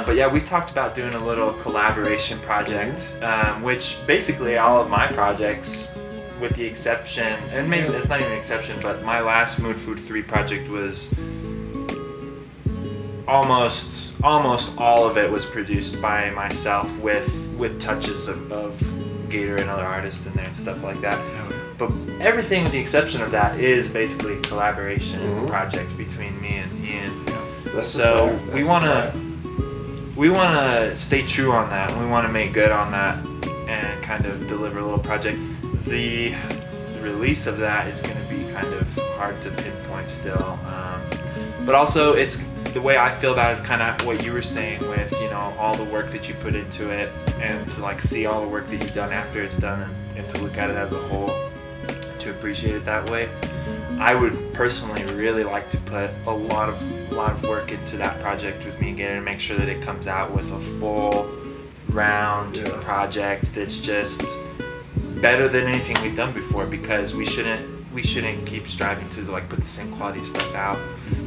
But yeah, we've talked about doing a little collaboration project, which basically all of my projects, with the exception, and maybe it's not even an exception, but my last Mood Food 3 project was almost all of it was produced by myself with touches of Gator and other artists in there and stuff like that. But everything with the exception of that is basically a collaboration project between me and Ian. So we want to stay true on that. We want to make good on that and kind of deliver a little project. The release of that is going to be kind of hard to pinpoint still, but also it's the way I feel about it is kind of what you were saying with, you know, all the work that you put into it, and to like see all the work that you've done after it's done, and to look at it as a whole, to appreciate it that way. I would personally really like to put a lot of work into that project with me again, and make sure that it comes out with a full round project that's just better than anything we've done before, because we shouldn't keep striving to like put the same quality stuff out.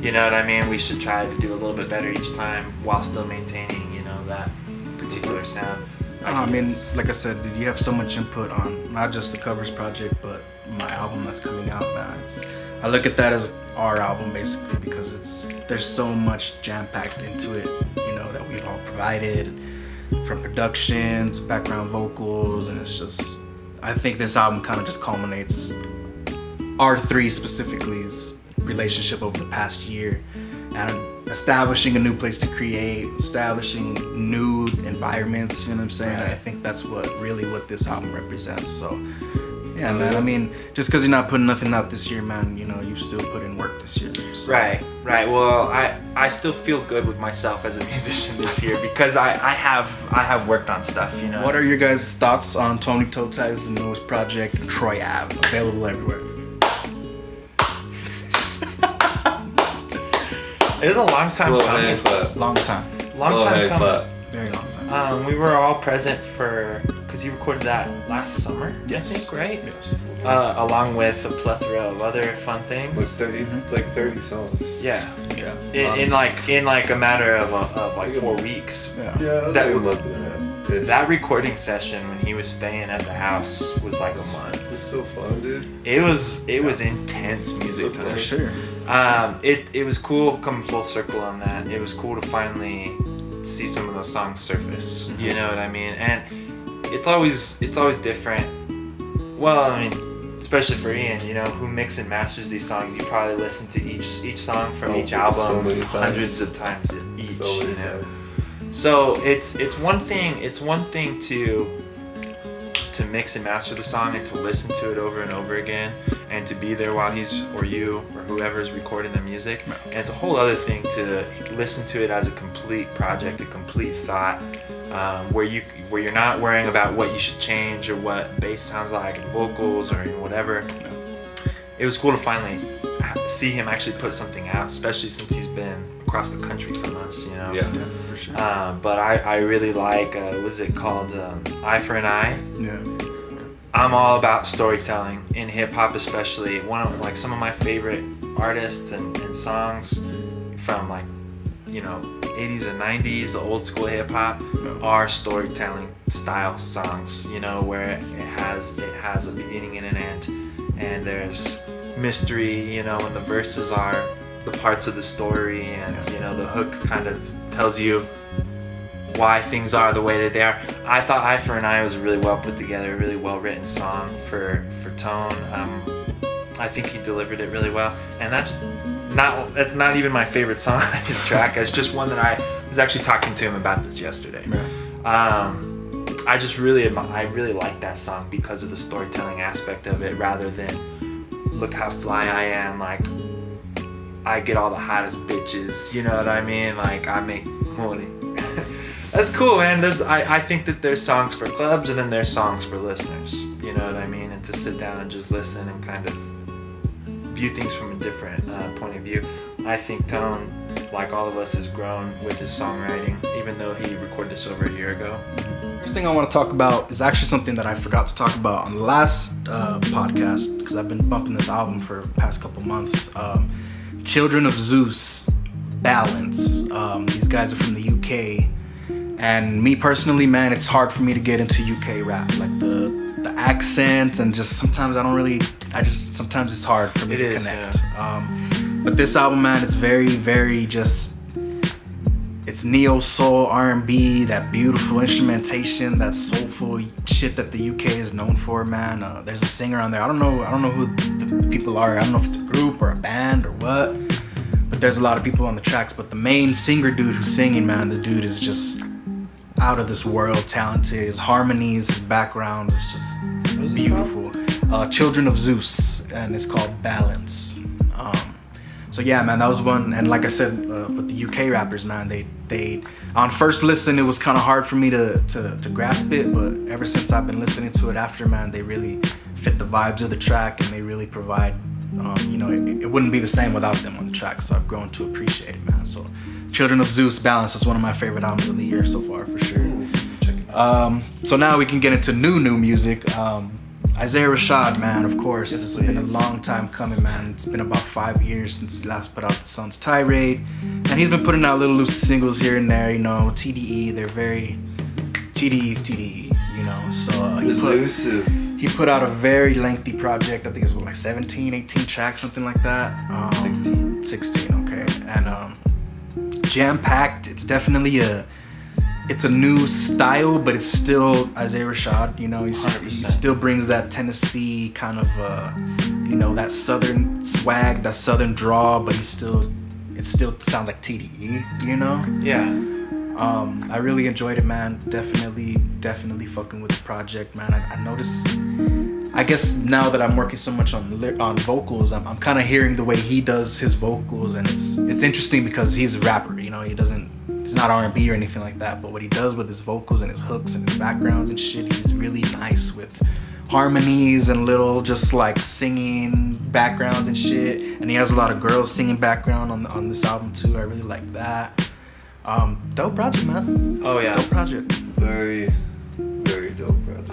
You know what I mean? We should try to do a little bit better each time while still maintaining, you know, that particular sound. I mean, like I said, you have so much input on not just the covers project, but my album that's coming out now. I look at that as our album basically, because there's so much jam-packed into it, you know, that we've all provided, from production to background vocals, and it's just, I think this album kind of just culminates our three specifically's relationship over the past year, and establishing a new place to create, establishing new environments, you know what I'm saying? Right. I think that's what this album represents. So yeah, man, I mean, just because you're not putting nothing out this year, man, you know, you've still put in work this year. So. Right. Well, I still feel good with myself as a musician this year, because I have worked on stuff, you know. What are your guys' thoughts on Tony Toe Tag's newest project, Troy Ave, available everywhere? It was a long time Slow coming. hand clap. Long time. Long Slow time hand coming. clap. Very long time. We were all present because he recorded that last summer, Yes. I think, right? Yes. Along with a plethora of other fun things. Like 30 songs. Yeah. Yeah. In like a matter of like 4 weeks. Yeah. Yeah, That- like a month and a half. That recording session when he was staying at the house was like a month. It was so fun, dude. It was intense music So time. For sure. It was cool coming full circle on that. It was cool to finally see some of those songs surface. You know what I mean? And it's always different. Well, I mean, especially for Ian, you know, who mix and masters these songs. You probably listen to each song from each so album many times. hundreds of times each. So many You know? times. So it's one thing to mix and master the song and to listen to it over and over again, and to be there while he's, or you, or whoever's recording the music. And it's a whole other thing to listen to it as a complete project, a complete thought, where you're not worrying about what you should change or what bass sounds like, vocals, or whatever. It was cool to finally see him actually put something out, especially since he's been across the country from us, you know. Yeah. For sure. But I really like, what is it called? Eye for an Eye. Yeah. I'm all about storytelling in hip hop, especially. One of like some of my favorite artists and songs from like, you know, 80s and 90s, the old school hip hop, are storytelling style songs. You know, where it has a beginning and an end, and there's mystery. You know, and the verses are the parts of the story, and you know, the hook kind of tells you why things are the way that they are. I thought Eye for an Eye was a really well put together, really well written song for Tone. I think he delivered it really well, and that's That's not even my favorite song on his track. It's just one that I was actually talking to him about this yesterday. I just really like that song because of the storytelling aspect of it, rather than look how fly I am, like I get all the hottest bitches, you know what I mean? Like I make money. That's cool, man. I think that there's songs for clubs and then there's songs for listeners, you know what I mean? And to sit down and just listen and kind of view things from a different point of view. I think Tone, like all of us, has grown with his songwriting, even though he recorded this over a year ago. First thing I want to talk about is actually something that I forgot to talk about on the last podcast, because I've been bumping this album for the past couple months. Children of Zeus, Balance. These guys are from the UK, and me personally, man, it's hard for me to get into UK rap, like the accent, and just sometimes sometimes it's hard for me to connect. Yeah. But this album, man, it's very, very just, it's neo soul, R&B, that beautiful instrumentation, that soulful shit that the UK is known for, man. There's a singer on there. I don't know who the people are. I don't know if it's a group or a band or what, but there's a lot of people on the tracks. But the main singer dude who's singing, man, the dude is just out of this world talented. His harmonies, his background is just beautiful. Children of Zeus, and it's called Balance. So yeah, man, that was one. And like I said, with the UK rappers, man, they on first listen it was kind of hard for me to grasp it, but ever since I've been listening to it after, man, they really fit the vibes of the track, and they really provide, it wouldn't be the same without them on the track. So I've grown to appreciate it, man. So Children of Zeus, Balance is one of my favorite albums of the year so far, for sure. So now we can get into new music. Isaiah Rashad, man, of course. Yes, it's been a long time coming, man. It's been about 5 years since he last put out the Sun's Tirade. And he's been putting out little loose singles here and there, TDE. They're very... TDE's TDE, So he put out a very lengthy project. I think it's like 17, 18 tracks, something like that. 16, okay. And jam-packed. It's definitely it's a new style, but it's still Isaiah Rashad, he still brings that Tennessee kind of, that southern swag, that southern draw, but it still sounds like TDE, Yeah. I really enjoyed it, man. Definitely fucking with the project, man. I noticed, I guess now that I'm working so much on vocals, I'm kind of hearing the way he does his vocals, and it's interesting because he's a rapper, he's not R&B or anything like that, but what he does with his vocals and his hooks and his backgrounds and shit, he's really nice with harmonies and little just like singing backgrounds and shit. And he has a lot of girls singing background on this album too. I really like that. Dope project, man. Oh yeah, dope project. Very, very dope project.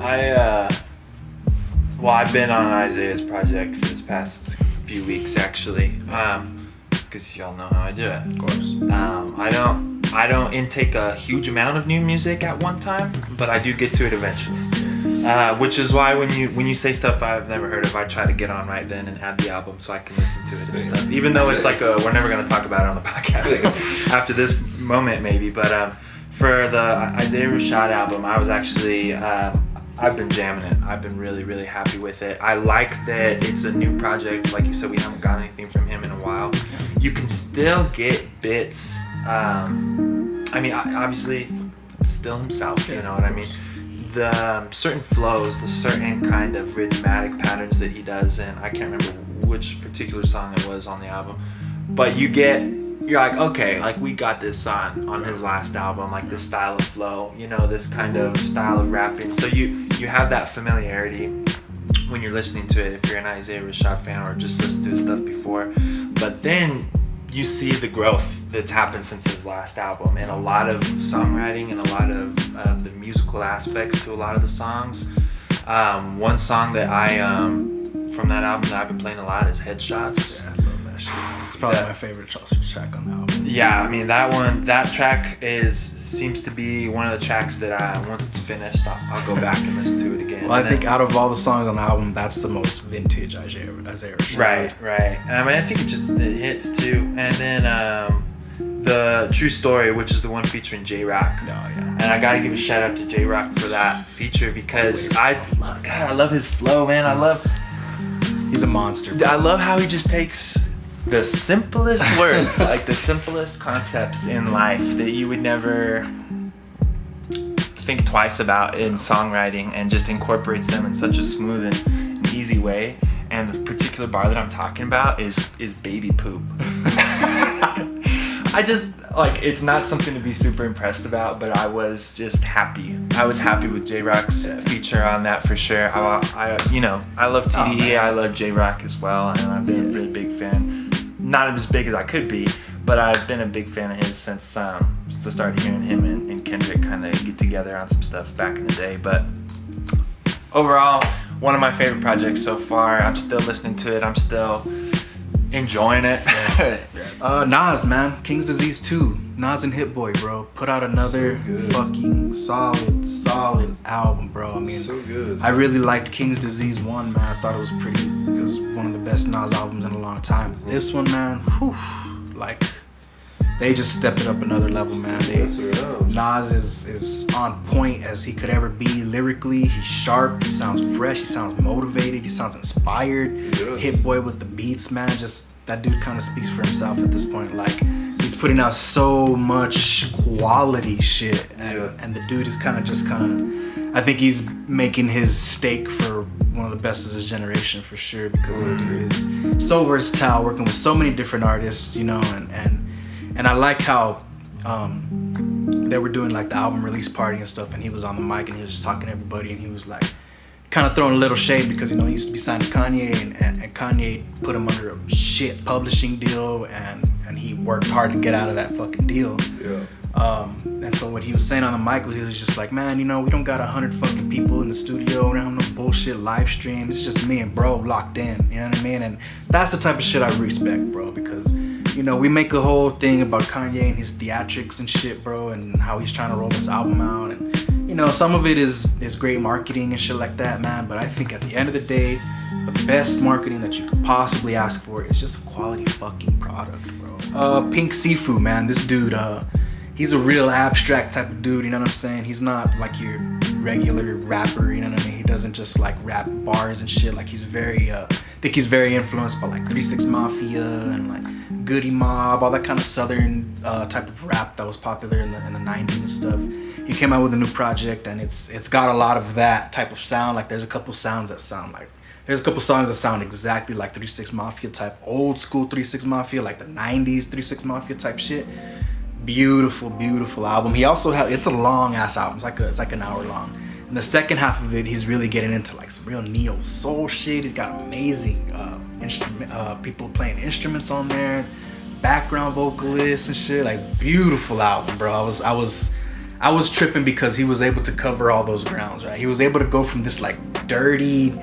I've been on Isaiah's project for this past few weeks actually, because y'all know how I do it. Of course. I don't intake a huge amount of new music at one time, but I do get to it eventually. Which is why when you say stuff I've never heard of, I try to get on right then and add the album so I can listen to it and stuff. Even though it's like we're never going to talk about it on the podcast after this moment maybe. But for the Isaiah Rashad album, I was actually I've been jamming it. I've been really, really happy with it. I like that it's a new project. Like you said, we haven't got anything from him in a while. You can still get bits. Obviously, it's still himself, you know what I mean? The certain flows, the certain kind of rhythmatic patterns that he does, and I can't remember which particular song it was on the album, but you're like, okay, like we got this on his last album, like this style of flow, this kind of style of rapping. So you have that familiarity when you're listening to it, if you're an Isaiah Rashad fan or just listened to his stuff before. But then you see the growth that's happened since his last album, and a lot of songwriting and a lot of the musical aspects to a lot of the songs. One song that from that album that I've been playing a lot is Headshots. Yeah, I love that shit. It's probably my favorite track on the album. Yeah, that track seems to be one of the tracks that once it's finished, I'll go back and listen to it again. Well, I think out of all the songs on the album, that's the most vintage Isaiah Rashad. Right. I think it hits too. And then the True Story, which is the one featuring J-Rock. Oh, yeah. And I gotta give a shout out to J-Rock for that feature because I love his flow, man. He's a monster. I love how he just takes the simplest words, like the simplest concepts in life that you would never think twice about in songwriting, and just incorporates them in such a smooth and easy way. And the particular bar that I'm talking about is baby poop. I just, like, it's not something to be super impressed about, but I was just happy. I was happy with J-Rock's feature on that for sure. I love TDE, I love J-Rock as well, and I've been a really big fan. Not as big as I could be, but I've been a big fan of his since I started hearing him and Kendrick kind of get together on some stuff back in the day. But overall, one of my favorite projects so far. I'm still listening to it. I'm still enjoying it. Nas, man, King's Disease 2, Nas and Hit Boy, bro, put out another fucking solid album, bro. I mean, so good. I really liked King's Disease 1, man. I thought it was one of the best Nas albums in a long time. This one, man, whew, like, they just stepped it up another level, man. Nas is on point as he could ever be lyrically. He's sharp, he sounds fresh, he sounds motivated, he sounds inspired. Hit Boy with the beats, man, just that dude kind of speaks for himself at this point. Like, he's putting out so much quality shit, and the dude is kind of I think he's making his stake for one of the best of his generation for sure, because the dude is so versatile, working with so many different artists, you know, and I like how they were doing like the album release party and stuff, and he was on the mic and he was just talking to everybody, and he was like kind of throwing a little shade because, you know, he used to be signed to Kanye, and Kanye put him under a shit publishing deal, and he worked hard to get out of that fucking deal. And so what he was saying on the mic was, he was just like, man, you know, we don't got 100 fucking people in the studio, we don't have no bullshit live stream, it's just me and bro locked in, you know what I mean? And that's the type of shit I respect, bro, because, you know, we make a whole thing about Kanye and his theatrics and shit, bro, and how he's trying to roll this album out, and, you know, some of it is great marketing and shit like that, man, but I think at the end of the day, the best marketing that you could possibly ask for is just a quality fucking product, bro. Pink Sifu, man, this dude, he's a real abstract type of dude, you know what I'm saying? He's not like your regular rapper, you know what I mean? He doesn't just like rap bars and shit. Like, he's very, I think he's very influenced by like 3 6 Mafia and like Goody Mob, all that kind of southern type of rap that was popular in the 90s and stuff. He came out with a new project, and it's got a lot of that type of sound. Like, there's a couple songs that sound exactly like 3 6 Mafia type, old school 3 6 Mafia, like the 90s 3 6 Mafia type shit. Beautiful album. He also it's a long ass album. It's like an hour long. And the second half of it, he's really getting into like some real neo soul shit. He's got amazing people playing instruments on there, background vocalists and shit. Like, it's a beautiful album, bro. I was tripping because he was able to cover all those grounds, right? He was able to go from this like dirty,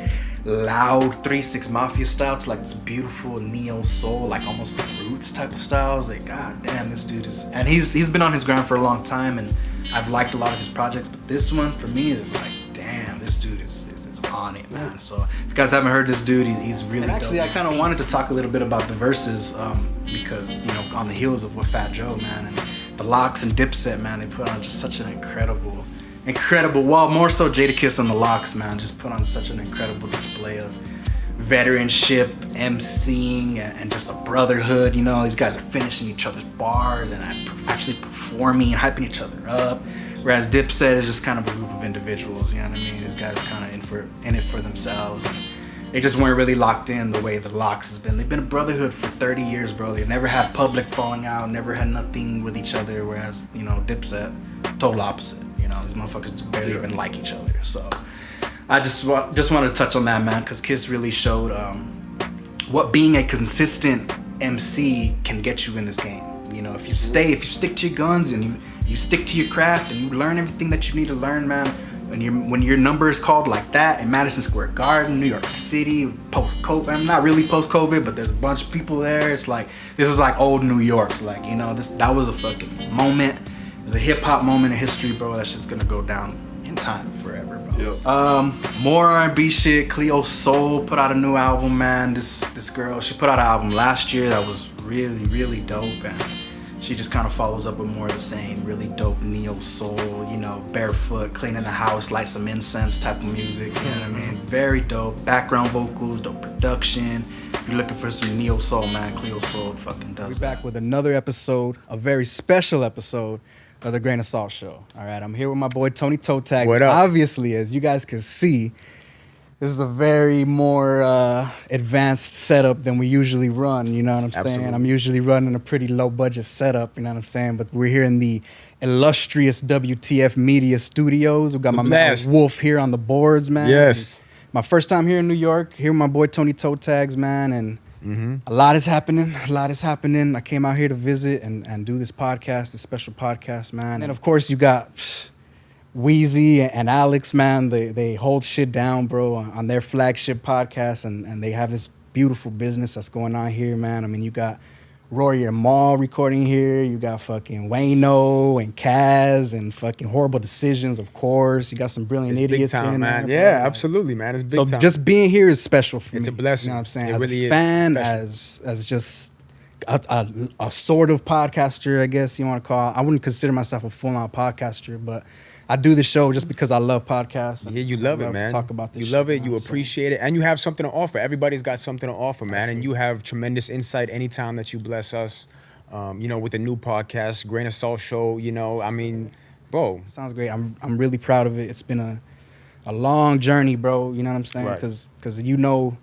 loud 3 6 Mafia style to like this beautiful neo soul, like almost like roots type of styles. Like, god damn, this dude is, and he's been on his ground for a long time, and I've liked a lot of his projects, but this one for me is like, damn, this dude is on it, man. So if you guys haven't heard this dude, he's really actually dope. I kind of wanted to talk a little bit about the verses, because, you know, on the heels of what Fat Joe, man, and the Lox and Dipset, man, they put on just such an incredible, well, more so Jadakiss and the Lox, man, just put on such an incredible display of veteranship, emceeing, and just a brotherhood. You know, these guys are finishing each other's bars and actually performing and hyping each other up, whereas Dipset is just kind of a group of individuals, you know what I mean? These guys kind of in it for themselves, and they just weren't really locked in the way the Lox has been. They've been a brotherhood for 30 years, bro. They've never had public falling out, never had nothing with each other, whereas, you know, Dipset, total opposite. You know, these motherfuckers barely even like each other. So I just want to touch on that, man, because Kiss really showed what being a consistent MC can get you in this game. You know, if you stick to your guns and you stick to your craft and you learn everything that you need to learn, man, when your number is called like that in Madison Square Garden, New York City, post-COVID, I'm not really post-COVID, but there's a bunch of people there. It's like, this is like old New York. It's like, you know, that was a fucking moment. It was a hip-hop moment in history, bro. That shit's gonna go down in time forever, bro. Yep. More R&B shit. Cleo Soul put out a new album, man. This girl, she put out an album last year that was really dope, and she just kind of follows up with more of the same, really dope neo soul, you know, barefoot, cleaning the house, light some incense type of music, you know what I mean? Very dope. Background vocals, dope production, If you're looking for some neo soul, man, Cleo Soul fucking does. We're back with another episode, a very special episode of the Grain of Salt Show. All right, I'm here with my boy Tony Toe Tags. What up? Obviously, as you guys can see, this is a very more advanced setup than we usually run. You know what I'm saying? Absolutely. I'm usually running a pretty low budget setup. You know what I'm saying? But we're here in the illustrious WTF Media Studios. We got my man Blast. Wolf here on the boards, man. Yes. My first time here in New York, here with my boy Tony Toe Tags, man, and a lot is happening. A lot is happening. I came out here to visit and do this podcast, this special podcast, man. And of course, you got Wheezy and Alex, man. They hold shit down, bro, on their flagship podcast, and they have this beautiful business that's going on here, man. I mean, you got Rory and Maul recording here. You got fucking Wayno and Kaz and fucking Horrible Decisions, of course. You got some brilliant It's big idiots time, in man. there, Yeah, bro. absolutely, man. It's big So time. just being here is special for me. It's a blessing. You know what I'm saying? It As really a is fan, special. as just a sort of podcaster, I guess you want to call it. I wouldn't consider myself a full-on podcaster, but I do the show just because I love podcasts. Yeah, you love I it, man. To talk about this you shit, love it. man, You so- appreciate it, and you have something to offer. Everybody's got something to offer, man, and you have tremendous insight anytime that you bless us. With the new podcast, Grain of Salt Show. I mean, bro. Sounds great. I'm really proud of it. It's been a long journey, bro. You know what I'm saying? Right. Because you know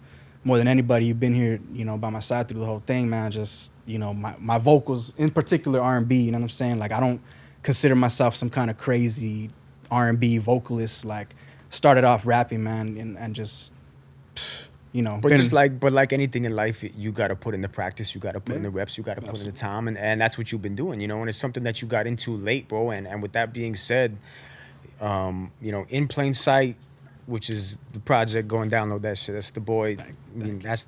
more than anybody, you've been here, by my side through the whole thing, man. Just my vocals, in particular R&B. You know what I'm saying? Like, I don't consider myself some kind of crazy R&B vocalist. Like, started off rapping, man, and just But like anything in life, you got to put in the practice, you got to put in the reps, you got to put in the time, and that's what you've been doing, and it's something that you got into late, bro. And with that being said, In Plain Sight, which is the project, go and download that shit. That's the boy. That's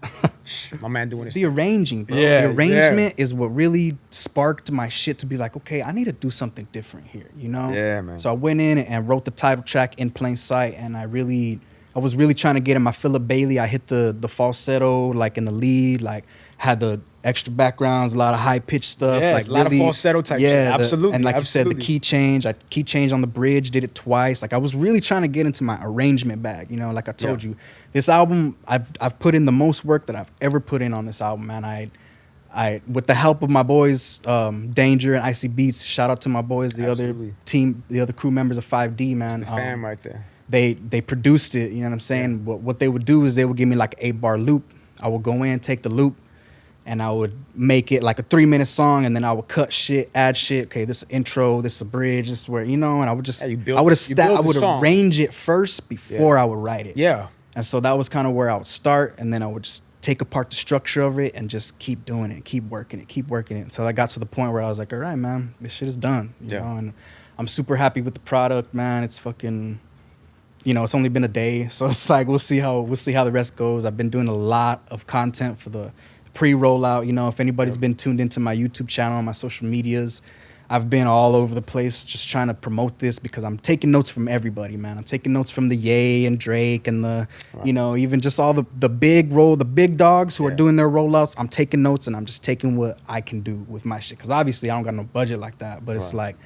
my man doing this. the arranging, bro. Yeah, the arrangement is what really sparked my shit to be like, okay, I need to do something different here, Yeah, man. So I went in and wrote the title track In Plain Sight, and I was really trying to get in my Philip Bailey. I hit the falsetto, like in the lead, like had the extra backgrounds, a lot of high pitched stuff. Yeah, like a lot of falsetto type shit. Absolutely, And like you said, the absolutely. key change. I key changed on the bridge, did it twice. Like I was really trying to get into my arrangement bag. Like I told you, this album, I've put in the most work that I've ever put in on this album, man. I with the help of my boys, Danger and Icy Beats. Shout out to my boys, the Absolutely. other team, the other crew members of 5D, man. the fam right there. They produced it, you know what I'm saying? What they would do is they would give me like an 8-bar loop. I would go in, take the loop, and I would make it like a 3-minute song, and then I would cut shit, add shit. Okay, this is intro, this is a bridge, this is where, and I would just, Yeah, you I build- would you build I the would song. arrange it first before I would write it. Yeah. And so that was kind of where I would start, and then I would just take apart the structure of it and just keep doing it, keep working it until I got to the point where I was like, all right, man, this shit is done. You know, and I'm super happy with the product, man. It's fucking, it's only been a day, so it's like we'll see how the rest goes. I've been doing a lot of content for the pre-rollout. If anybody's been tuned into my YouTube channel, my social medias, I've been all over the place just trying to promote this because I'm taking notes from everybody, man. I'm taking notes from the Ye and Drake and the, even just all the big dogs who are doing their rollouts. I'm taking notes and I'm just taking what I can do with my shit. Because obviously I don't got no budget like that, but it's like,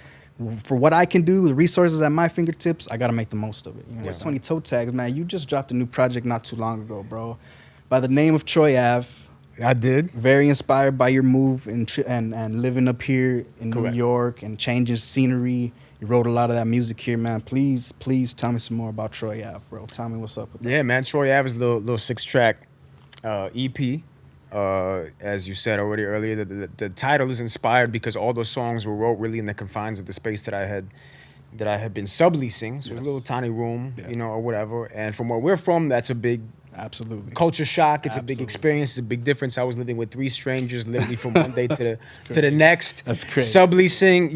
for what I can do, the resources at my fingertips, I got to make the most of it. Tony Toe Tags, man, you just dropped a new project not too long ago, bro, by the name of Troy Ave. I did. Very inspired by your move and living up here in Correct. New York and changing scenery. You wrote a lot of that music here, man. Please tell me some more about Troy Ave, bro. Tell me what's up with that. Yeah, man. Troy Ave is a little 6-track EP. As you said already earlier, the title is inspired because all those songs were wrote really in the confines of the space that I had been subleasing. So it was a little tiny room, or whatever. And from where we're from, that's a big Absolutely. culture shock. It's a big experience. It's a big difference. I was living with 3 strangers literally from one day to the next. That's crazy. Subleasing,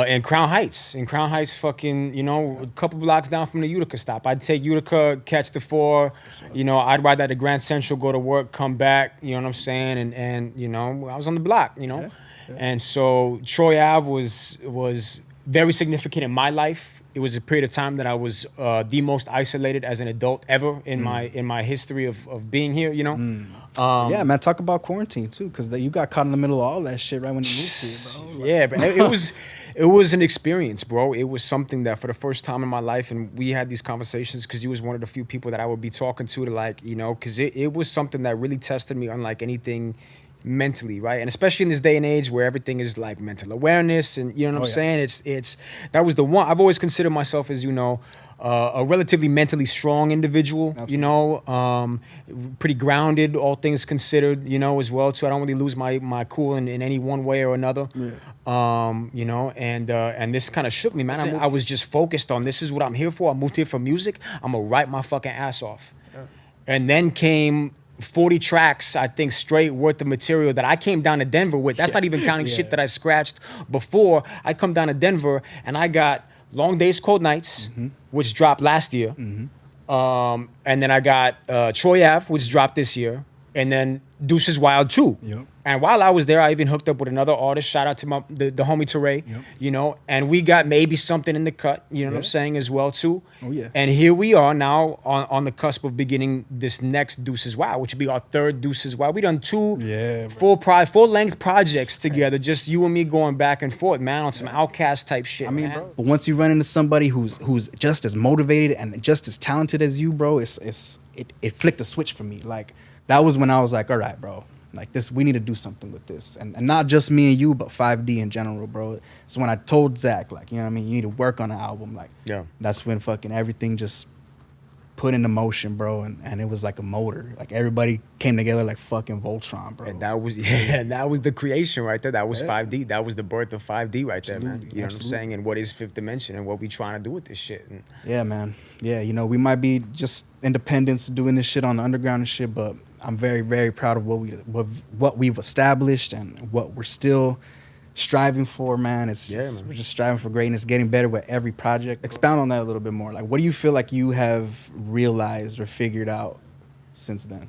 in Crown Heights. In Crown Heights, fucking, a couple blocks down from the Utica stop. I'd take Utica, catch the 4. I'd ride that to Grand Central, go to work, come back. You know what I'm saying? And I was on the block. And so Troy Ave was very significant in my life. It was a period of time that I was the most isolated as an adult ever in my history of being here. You know. Yeah, man. Talk about quarantine too, because you got caught in the middle of all that shit right when you moved here, bro. Yeah, but it was an experience, bro. It was something that for the first time in my life, and we had these conversations because you was one of the few people that I would be talking to like, you know, because it was something that really tested me unlike anything mentally, right? And especially in this day and age where everything is like mental awareness, and you know what I'm saying? It's that was the one. I've always considered myself as, you know, a relatively mentally strong individual. Absolutely. You know, pretty grounded, all things considered, you know, as well too. I don't really lose my cool in any one way or another. Yeah. You know, and this kind of shook me, man. I was just focused on, this is what I'm here for. I moved here for music. I'm gonna write my fucking ass off. Yeah. And then came 40 tracks, I think, straight worth of material that I came down to Denver with. That's not even counting shit that I scratched before. I come down to Denver and I got Long Days, Cold Nights, which dropped last year. And then I got Troy Ave, which dropped this year. And then Deuces Wild 2. Yep. And while I was there, I even hooked up with another artist. Shout out to the homie Teray, you know. And we got maybe something in the cut, you know what I'm saying, as well, too. Oh, yeah. And here we are now on the cusp of beginning this next Deuces Wild, which would be our third Deuces Wild. We done two full-length projects together, just you and me going back and forth, man, on some Outcast type shit, man. Bro. But once you run into somebody who's just as motivated and just as talented as you, bro, it flicked a switch for me. Like, that was when I was like, all right, bro. Like this, we need to do something with this. And not just me and you, but 5D in general, bro. So when I told Zach, like, you know what I mean, you need to work on the album, like, that's when fucking everything just put into motion, bro. And it was like a motor. Like everybody came together like fucking Voltron, bro. And that was, and that was the creation right there. That was 5D. That was the birth of 5D right there, man. You know what I'm saying? And what is Fifth Dimension and what we trying to do with this shit. And yeah, man. Yeah, you know, we might be just independents doing this shit on the underground and shit, but I'm very, very proud of what we've established and what we're still striving for, man. It's just, we're just striving for greatness, getting better with every project. Expound on that a little bit more. Like, what do you feel like you have realized or figured out since then?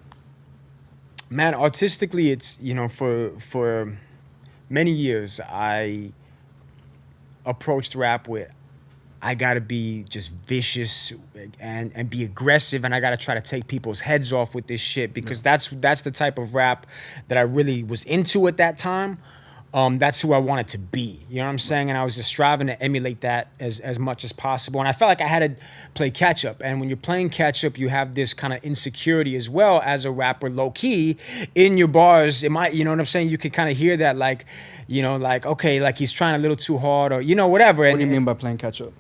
Man, artistically, it's, you know, for many years, I approached rap with, I gotta be just vicious and be aggressive, and I gotta try to take people's heads off with this shit, because that's the type of rap that I really was into at that time. That's who I wanted to be. You know what I'm saying? And I was just striving to emulate that as much as possible. And I felt like I had to play catch up. And when you're playing catch up, you have this kind of insecurity as well as a rapper, low key in your bars. It might, you know what I'm saying? You can kind of hear that, like, you know, like, okay, like he's trying a little too hard, or, you know, whatever. What do you mean by playing catch up?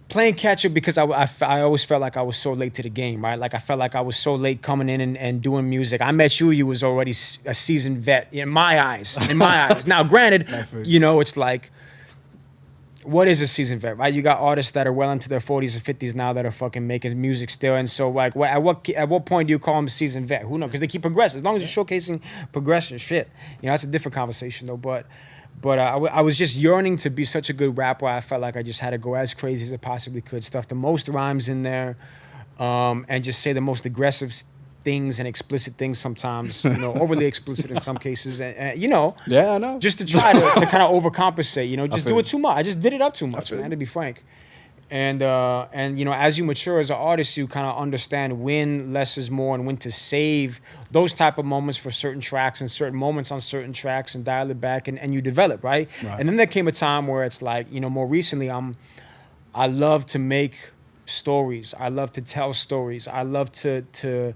Playing catch up because I always felt like I was so late to the game, right? Like I felt like I was so late coming in and doing music. I met you was already a seasoned vet in my eyes. Now, granted, you know, it's like, what is a seasoned vet, right? You got artists that are well into their 40s and 50s now that are fucking making music still. And so, like, at what point do you call them a seasoned vet? Who knows? Because they keep progressing. As long as you're showcasing progression, shit. You know, that's a different conversation, though. But I was just yearning to be such a good rapper. I felt like I just had to go as crazy as I possibly could, stuff the most rhymes in there, and just say the most aggressive things and explicit things sometimes, you know, overly explicit in some cases, and you know, yeah, I know, just to try to kind of overcompensate, you know, just do it too much. I just did it up too much, man, to be frank. And you know, as you mature as an artist, you kind of understand when less is more and when to save those type of moments for certain tracks and certain moments on certain tracks and dial it back, and you develop, right? And then there came a time where it's like, you know, more recently, I love to make stories. I love to tell stories. I love to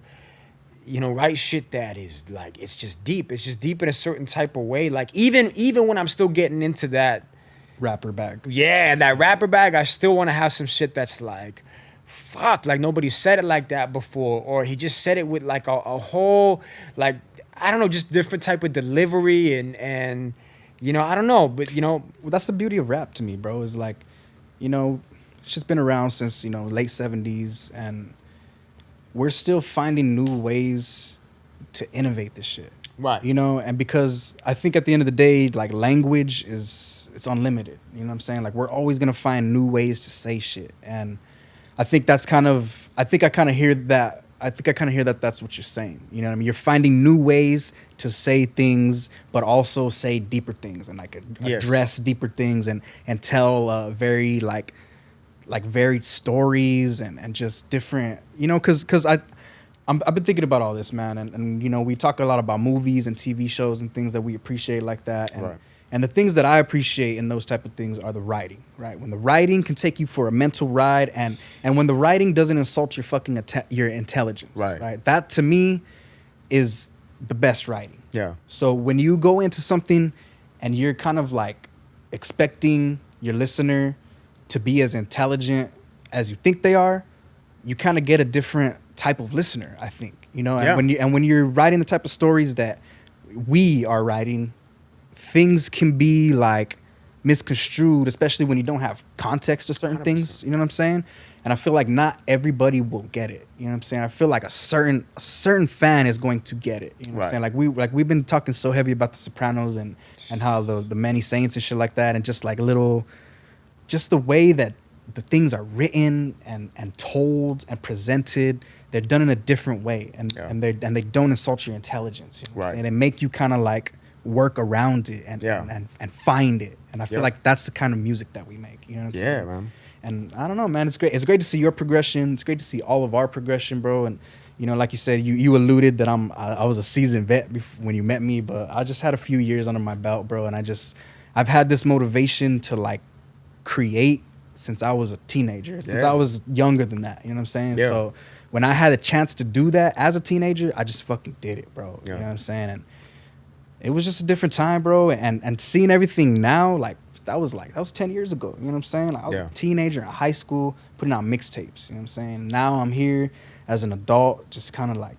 you know, write shit that is like, it's just deep. It's just deep in a certain type of way. Like even when I'm still getting into that rapper bag. Yeah, that rapper bag, I still want to have some shit that's like, fuck, like nobody said it like that before. Or he just said it with like a whole, like, I don't know, just different type of delivery and you know, I don't know. But, you know. Well, that's the beauty of rap to me, bro, is like, you know, it's just been around since, you know, late 70s. And we're still finding new ways to innovate this shit. Right. You know, and because I think at the end of the day, like language it's unlimited. You know what I'm saying? Like we're always gonna find new ways to say shit. And I think I kind of hear that I think I kind of hear that that's what you're saying. You know what I mean? You're finding new ways to say things, but also say deeper things and like address deeper things and tell very like varied stories and just different, you know, because I've been thinking about all this, man, and you know, we talk a lot about movies and TV shows and things that we appreciate like that, and and the things that I appreciate in those type of things are the writing, right? When the writing can take you for a mental ride, and when the writing doesn't insult your fucking your intelligence, right? That to me is the best writing. Yeah. So when you go into something and you're kind of like expecting your listener to be as intelligent as you think they are, you kind of get a different type of listener, I think. You know, and when you're writing the type of stories that we are writing, things can be like misconstrued, especially when you don't have context to certain 100%. things. You know what I'm saying? And I feel like not everybody will get it. You know what I'm saying? I feel like a certain fan is going to get it. You know what I'm saying? Like we've been talking so heavy about The Sopranos and how the many saints and shit like that, and just like just the way that the things are written and told and presented. They're done in a different way, and they don't insult your intelligence. You know what I'm saying? They make you kind of like work around it and find it. And I feel like that's the kind of music that we make. You know what I'm saying? Yeah, man. And I don't know, man. It's great. It's great to see your progression. It's great to see all of our progression, bro. And you know, like you said, you alluded that I was a seasoned vet when you met me, but I just had a few years under my belt, bro. And I've had this motivation to like create since I was a teenager, since I was younger than that. You know what I'm saying? Yeah. So when I had a chance to do that as a teenager, I just fucking did it, bro. You know what I'm saying? And it was just a different time, bro. And seeing everything now, that was 10 years ago. You know what I'm saying? I was a teenager in high school putting out mixtapes. You know what I'm saying? Now I'm here as an adult, just kind of like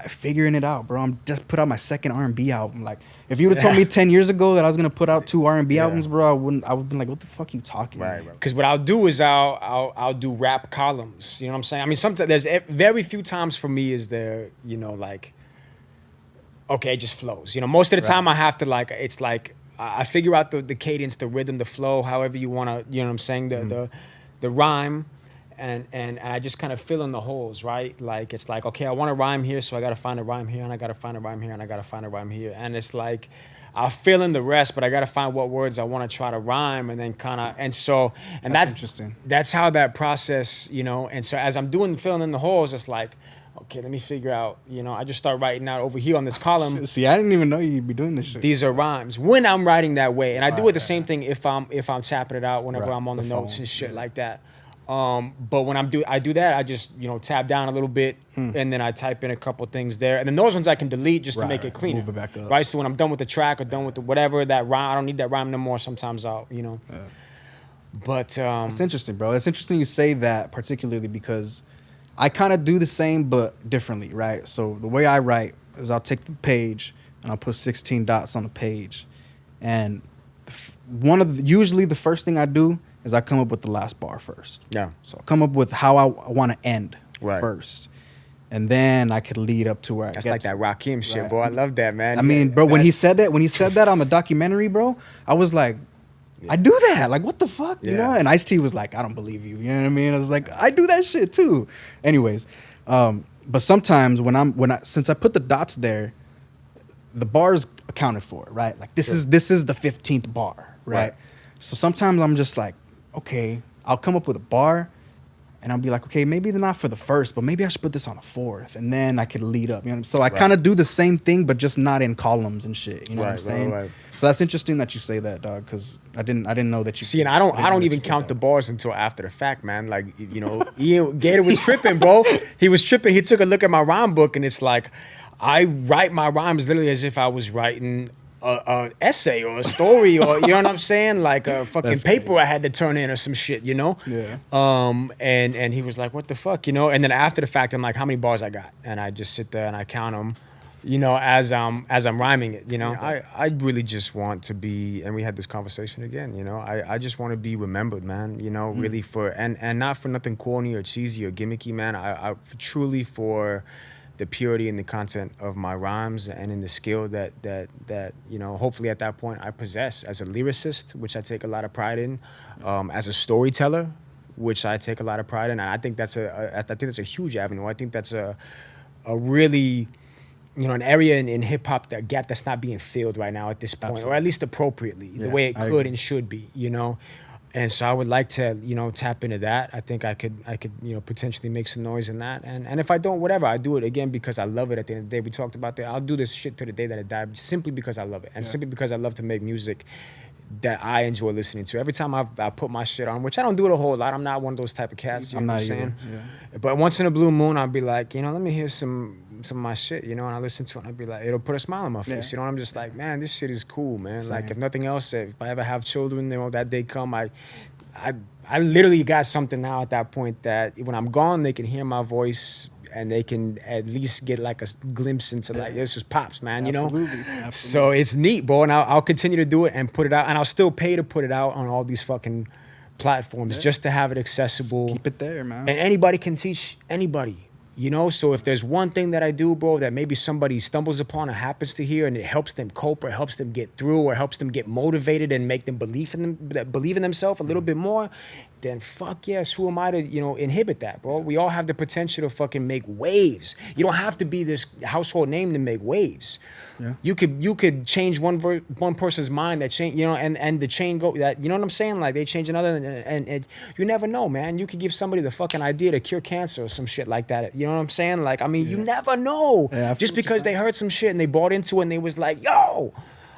figuring it out, bro. I'm just put out my second R&B album. Like, if you would have told me 10 years ago that I was gonna put out 2 R&B albums, bro, I would have been like, what the fuck are you talking about? Because what I'll do is I'll do rap columns. You know what I'm saying? I mean, sometimes there's very few times for me is there, you know, like, okay, it just flows. You know, most of the time I have to like, it's like I figure out the cadence, the rhythm, the flow, however you want to, you know what I'm saying, the rhyme. And I just kind of fill in the holes, right? Like, it's like, okay, I want to rhyme here, so I got to find a rhyme here, and I got to find a rhyme here, and I got to find a rhyme here. And it's like, I'll fill in the rest, but I got to find what words I want to try to rhyme, and then kind of, and that's interesting. That's how that process, you know, and so as I'm filling in the holes, it's like, okay, let me figure out, you know, I just start writing out over here on this column. See, I didn't even know you'd be doing this shit. These are rhymes when I'm writing that way. And I do it the same thing if I'm tapping it out whenever I'm on the notes and shit like that. But when I do that, I just, you know, tab down a little bit and then I type in a couple things there. And then those ones I can delete just to make it cleaner. Move it back up. Right? So when I'm done with the track or done with the whatever, that rhyme, I don't need that rhyme no more. Sometimes I'll, you know. Yeah. But it's interesting, bro. It's interesting you say that, particularly because I kind of do the same but differently, right? So the way I write is I'll take the page and I'll put 16 dots on the page. And usually the first thing I do is I come up with the last bar first. Yeah. So I come up with how I want to end first. And then I could lead up to where that's like that Rakim shit, bro. I love that, man. I mean, bro, when he said that on the documentary, bro, I was like, I do that. Like, what the fuck? You know? And Ice-T was like, I don't believe you. You know what I mean? I was like, I do that shit too. Anyways, but sometimes since I put the dots there, the bar's accounted for, right? Like this is the 15th bar, right? So sometimes I'm just like, okay, I'll come up with a bar and I'll be like, okay, maybe they're not for the first, but maybe I should put this on a fourth, and then I could lead up. You know, so I kind of do the same thing, but just not in columns and shit. You know what I'm saying? Right. So that's interesting that you say that, dog, because I didn't know that you. See, and I don't even count the bars until after the fact, man. Like, you know, Gator was tripping, bro. He was tripping. He took a look at my rhyme book, and it's like, I write my rhymes literally as if I was writing a essay or a story, or you know what I'm saying, like a fucking paper I had to turn in or some shit, you know. Yeah. And he was like, "What the fuck," you know. And then after the fact, I'm like, "How many bars I got?" And I just sit there and I count them, you know, as I'm rhyming it, you know. I really just want to be, and we had this conversation again, you know. I just want to be remembered, man. You know, really for and not for nothing corny or cheesy or gimmicky, man. I truly for the purity and the content of my rhymes and in the skill that you know, hopefully at that point I possess as a lyricist, which I take a lot of pride in, as a storyteller, which I take a lot of pride in. And I think that's a huge avenue. I think that's a really, an area in hip hop, that gap that's not being filled right now at this point, Absolutely. or at least appropriately, the way it I could agree. and should be, And so I would like to, tap into that. I think I could, potentially make some noise in that. And if I don't, whatever, I do it again because I love it. At the end of the day, we talked about that. I'll do this shit to the day that I die, simply because I love it, and simply because I love to make music that I enjoy listening to. Every time I put my shit on, which I don't do it a whole lot. I'm not one of those type of cats. You I'm know not what I'm either. saying? Yeah. But once in a blue moon, I'll be like, let me hear some of my shit, and I listen to it, and I'll be like, it'll put a smile on my face. Yeah. I'm just like, man, this shit is cool, man. Same. Like, if nothing else, if I ever have children, that day come, I literally got something now at that point that when I'm gone, they can hear my voice and they can at least get like a glimpse into like, this was Pops, man, Absolutely. So it's neat, bro, and I'll continue to do it and put it out, and I'll still pay to put it out on all these fucking platforms just to have it accessible. Keep it there, man. And anybody can teach anybody, So if there's one thing that I do, bro, that maybe somebody stumbles upon or happens to hear, and it helps them cope or helps them get through or helps them get motivated and make them believe in themselves a little bit more, then fuck yes, who am I to, inhibit that, bro? We all have the potential to fucking make waves. You don't have to be this household name to make waves. Yeah. You could change one person's mind that change, and the chain go that, you know what I'm saying? Like they change another, and you never know, man. You could give somebody the fucking idea to cure cancer or some shit like that. You know what I'm saying? Like, I mean, you never know. Yeah, I feel Just what you're because they saying. heard some shit and they bought into it and they was like, yo,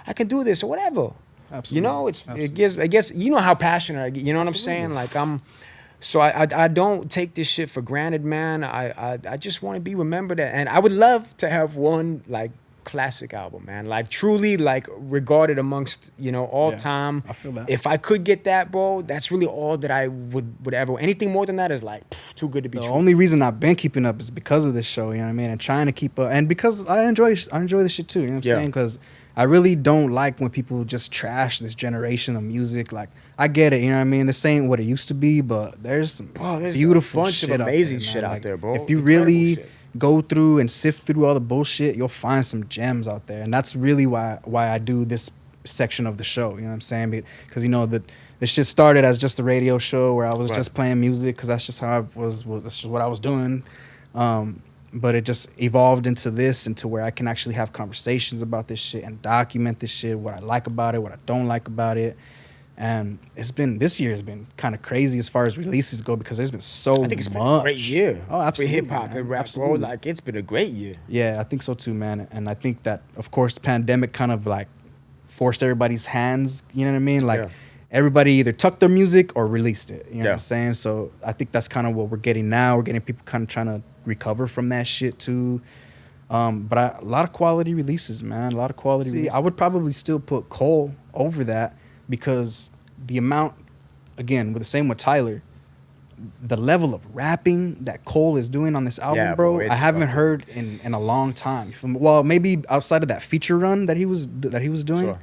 I can do this or whatever. Absolutely. It gives, I guess, how passionate I get. You know what I'm saying? Like so I don't take this shit for granted, man. I just want to be remembered, and I would love to have one like classic album, man, like truly like regarded amongst all time. I feel that. If I could get that, bro, that's really all that I would ever. Anything more than that is like too good to be The true. only reason I've been keeping up is because of this show, you know what I mean, and trying to keep up, and because I enjoy this shit too, you know what I'm saying? Because I really don't like when people just trash this generation of music. Like, I get it, you know what I mean? This ain't what it used to be, but there's some beautiful bunch shit of amazing out there, shit man. out Like, there, bro. If you Incredible really shit. go through and sift through all the bullshit, you'll find some gems out there, and that's really why I do this section of the show. You know what I'm saying? Because this shit started as just a radio show where I was just playing music because that's just how I was. That's just what I was doing. But it just evolved into where I can actually have conversations about this shit and document this shit, what I like about it, what I don't like about it. And this year has been kind of crazy as far as releases go because there's been so much. I think it's been a great year. Oh, absolutely, For hip hop man. and rap, Absolutely. bro. Like, it's been a great year. Yeah, I think so too, man. And I think that, of course, the pandemic kind of like forced everybody's hands, you know what I mean? Like, everybody either tucked their music or released it, you know what I'm saying? So I think that's kind of what we're getting now. We're getting people kind of trying to recover from that shit too. But a lot of quality releases, man. A lot of quality releases. I would probably still put Cole over that because the amount, again, with the same with Tyler, the level of rapping that Cole is doing on this album, bro, I haven't heard in a long time. Well, maybe outside of that feature run that he was doing,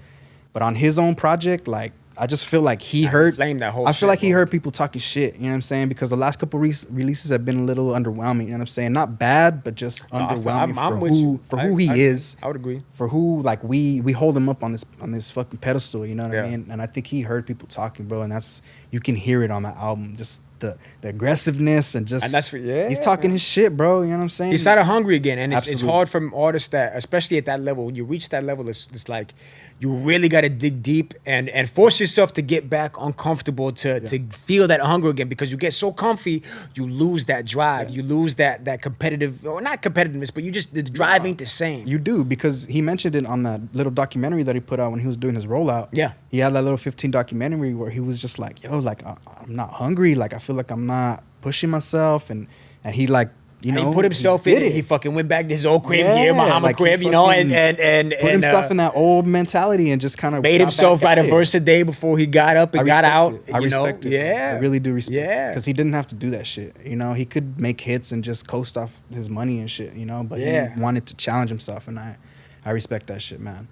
but on his own project, like, I just feel like he heard. I feel like he heard people talking shit. You know what I'm saying? Because the last couple releases have been a little underwhelming. You know what I'm saying? Not bad, but just underwhelming for who he is. I would agree. For who like we hold him up on this fucking pedestal. You know what I mean? And I think he heard people talking, bro. And that's, you can hear it on the album. Just the aggressiveness and that's he's talking his shit, bro. You know what I'm saying? He started hungry again, and it's hard for artists that, especially at that level, when you reach that level, it's like you really got to dig deep and force yourself to get back uncomfortable to feel that hunger again, because you get so comfy, you lose that drive, you lose that competitive, or not competitiveness, but you just, the drive ain't the same. You do, because he mentioned it on that little documentary that he put out when he was doing his rollout. Yeah. He had that little 15 documentary where he was just like, yo, like, I'm not hungry. Like, I feel like I'm not pushing myself. And he, like, you know, he put himself in it. He fucking went back to his old crib, Bahama like crib, you know, and put himself in that old mentality and just kind of made himself write a verse a day before he got up and got out. I respect it. Yeah. I really do respect it. Yeah. Because he didn't have to do that shit. You know, he could make hits and just coast off his money and shit, you know, but he wanted to challenge himself, and I respect that shit, man.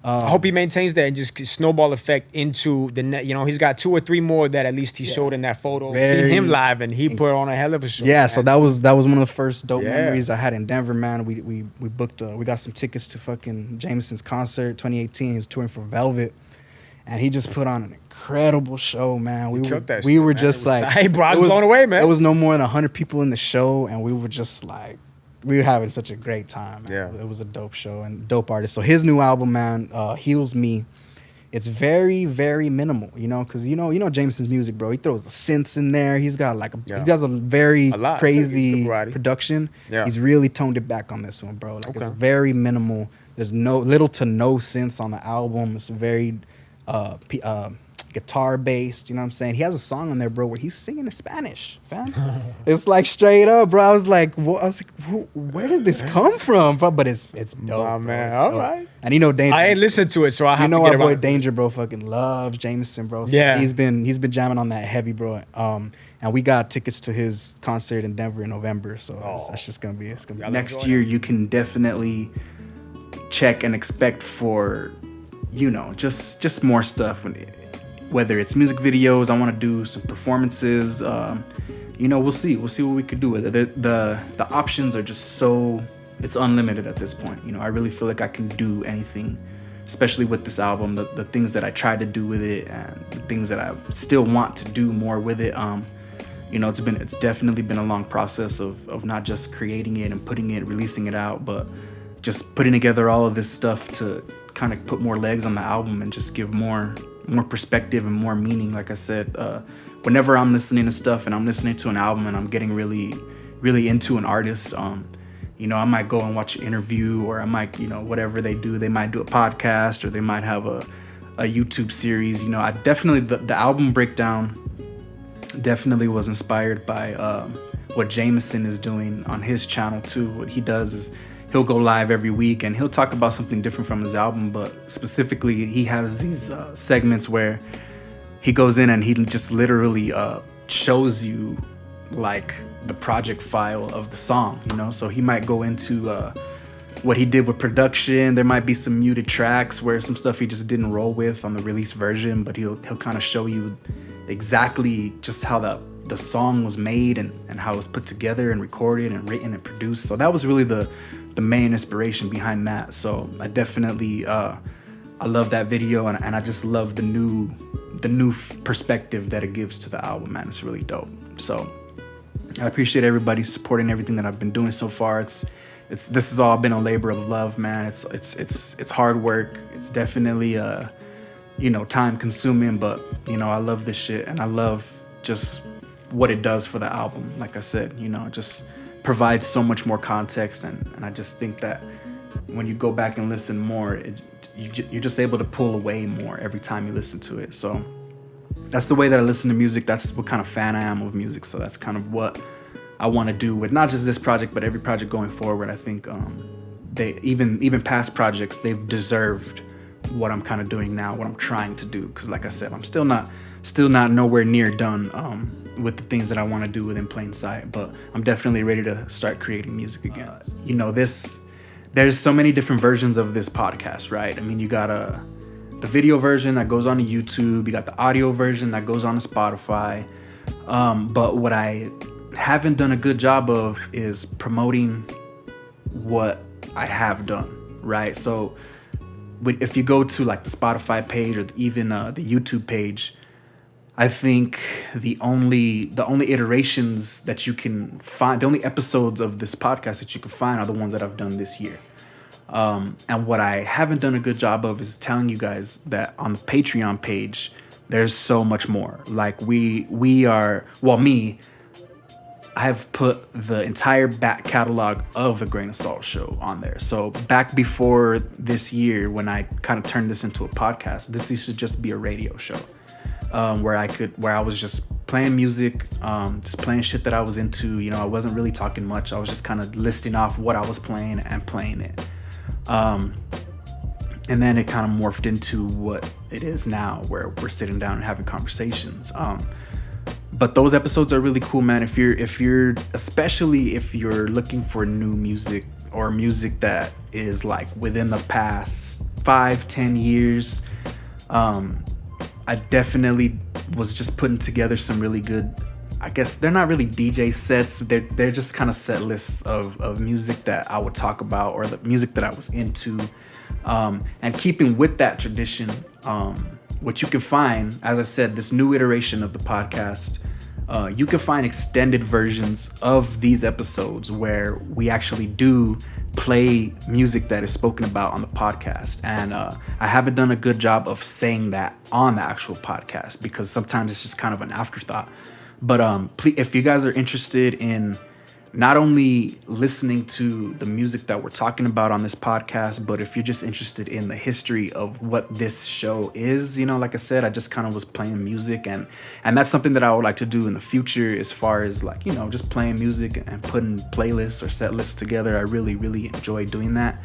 I hope he maintains that and just snowball effect into the net. You know, he's got 2 or 3 more that at least he showed in that photo. Seen him live, and he put on a hell of a show. Yeah, man. so that was one of the first dope memories I had in Denver, man. We booked we got some tickets to fucking Jameson's concert 2018. He was touring for Velvet, and he just put on an incredible show, man. We killed that we shit, were man. just It was like, tight, bro. I was it blown away, man. There was no more than 100 people in the show, and we were just like, we were having such a great time, man. Yeah. It was a dope show and dope artist. So his new album, man, Heals Me. It's very, very minimal, you know, because you know Jameson's music, bro. He throws the synths in there. He's got like he does a very lot. crazy It's a variety. production. Yeah. He's really toned it back on this one, bro. Like Okay. it's very minimal. There's little to no synths on the album. It's very guitar based, you know what I'm saying? He has a song on there, bro, where he's singing in Spanish, fam. It's like straight up, bro. I was like, where did this come from, bro? But it's dope, Wow, bro. man. It's All dope. right. And you know, Danger. I ain't listened to it, so I have You know to get our boy around. Danger, bro, fucking loves Jameson, bro. So Yeah. he's been jamming on that heavy, bro. And we got tickets to his concert in Denver in November, so that's just gonna be Y'all next enjoy year. You can definitely check and expect for, you know, just more stuff. Whether it's music videos, I want to do some performances. You know, we'll see what we could do with it. The options are just so, it's unlimited at this point. You know, I really feel like I can do anything, especially with this album. The things that I tried to do with it, and the things that I still want to do more with it. You know, it's definitely been a long process of not just creating it and putting it, releasing it out, but just putting together all of this stuff to kind of put more legs on the album and just give more perspective and more meaning. Like I said, whenever I'm listening to stuff and I'm listening to an album and I'm getting really, really into an artist, you know, I might go and watch an interview, or I might, you know, whatever they do, they might do a podcast, or they might have a YouTube series. You know, I definitely, the album breakdown definitely was inspired by what Jameson is doing on his channel too. What he does is he'll go live every week and he'll talk about something different from his album, but specifically he has these segments where he goes in and he just literally shows you like the project file of the song, you know. So he might go into what he did with production. There might be some muted tracks where some stuff he just didn't roll with on the release version, but he'll kind of show you exactly just how the song was made and how it was put together and recorded and written and produced. So that was really the main inspiration behind that. So I definitely I love that video, and I just love the new perspective that it gives to the album, man. It's really dope. So I appreciate everybody supporting everything that I've been doing so far. This has all been a labor of love, man. It's hard work. It's definitely you know, time consuming, but you know, I love this shit, and I love just what it does for the album. Like I said, you know, it just provides so much more context, and I just think that when you go back and listen more, you're just able to pull away more every time you listen to it. So that's the way that I listen to music. That's what kind of fan I am of music. So that's kind of what I want to do with not just this project, but every project going forward. I think they even past projects, they've deserved what I'm kind of doing now, what I'm trying to do. Because like I said, I'm still not nowhere near done with the things that I want to do within plain sight, but I'm definitely ready to start creating music again. You know, there's so many different versions of this podcast, right? I mean, you got the video version that goes on to YouTube, you got the audio version that goes on to Spotify, but what I haven't done a good job of is promoting what I have done, right? So if you go to like the Spotify page or even the YouTube page, I think the only iterations that you can find, the only episodes of this podcast that you can find are the ones that I've done this year. And what I haven't done a good job of is telling you guys that on the Patreon page, there's so much more. Like I have put the entire back catalog of the Grain of Salt show on there. So back before this year, when I kind of turned this into a podcast, this used to just be a radio show. Where I was just playing music, just playing shit that I was into. You know, I wasn't really talking much. I was just kind of listing off what I was playing and playing it. And then it kind of morphed into what it is now, where we're sitting down and having conversations. But those episodes are really cool, man. Especially if you're looking for new music or music that is like within the past 5-10 years, I definitely was just putting together some really good, I guess they're not really DJ sets. They're just kind of set lists of music that I would talk about, or the music that I was into. And keeping with that tradition, what you can find, as I said, this new iteration of the podcast, you can find extended versions of these episodes where we actually do play music that is spoken about on the podcast. And I haven't done a good job of saying that on the actual podcast because sometimes it's just kind of an afterthought. But please, if you guys are interested in not only listening to the music that we're talking about on this podcast, but if you're just interested in the history of what this show is, like I said, I just kind of was playing music, and that's something that I would like to do in the future as far as like, just playing music and putting playlists or set lists together. I really, really enjoy doing that.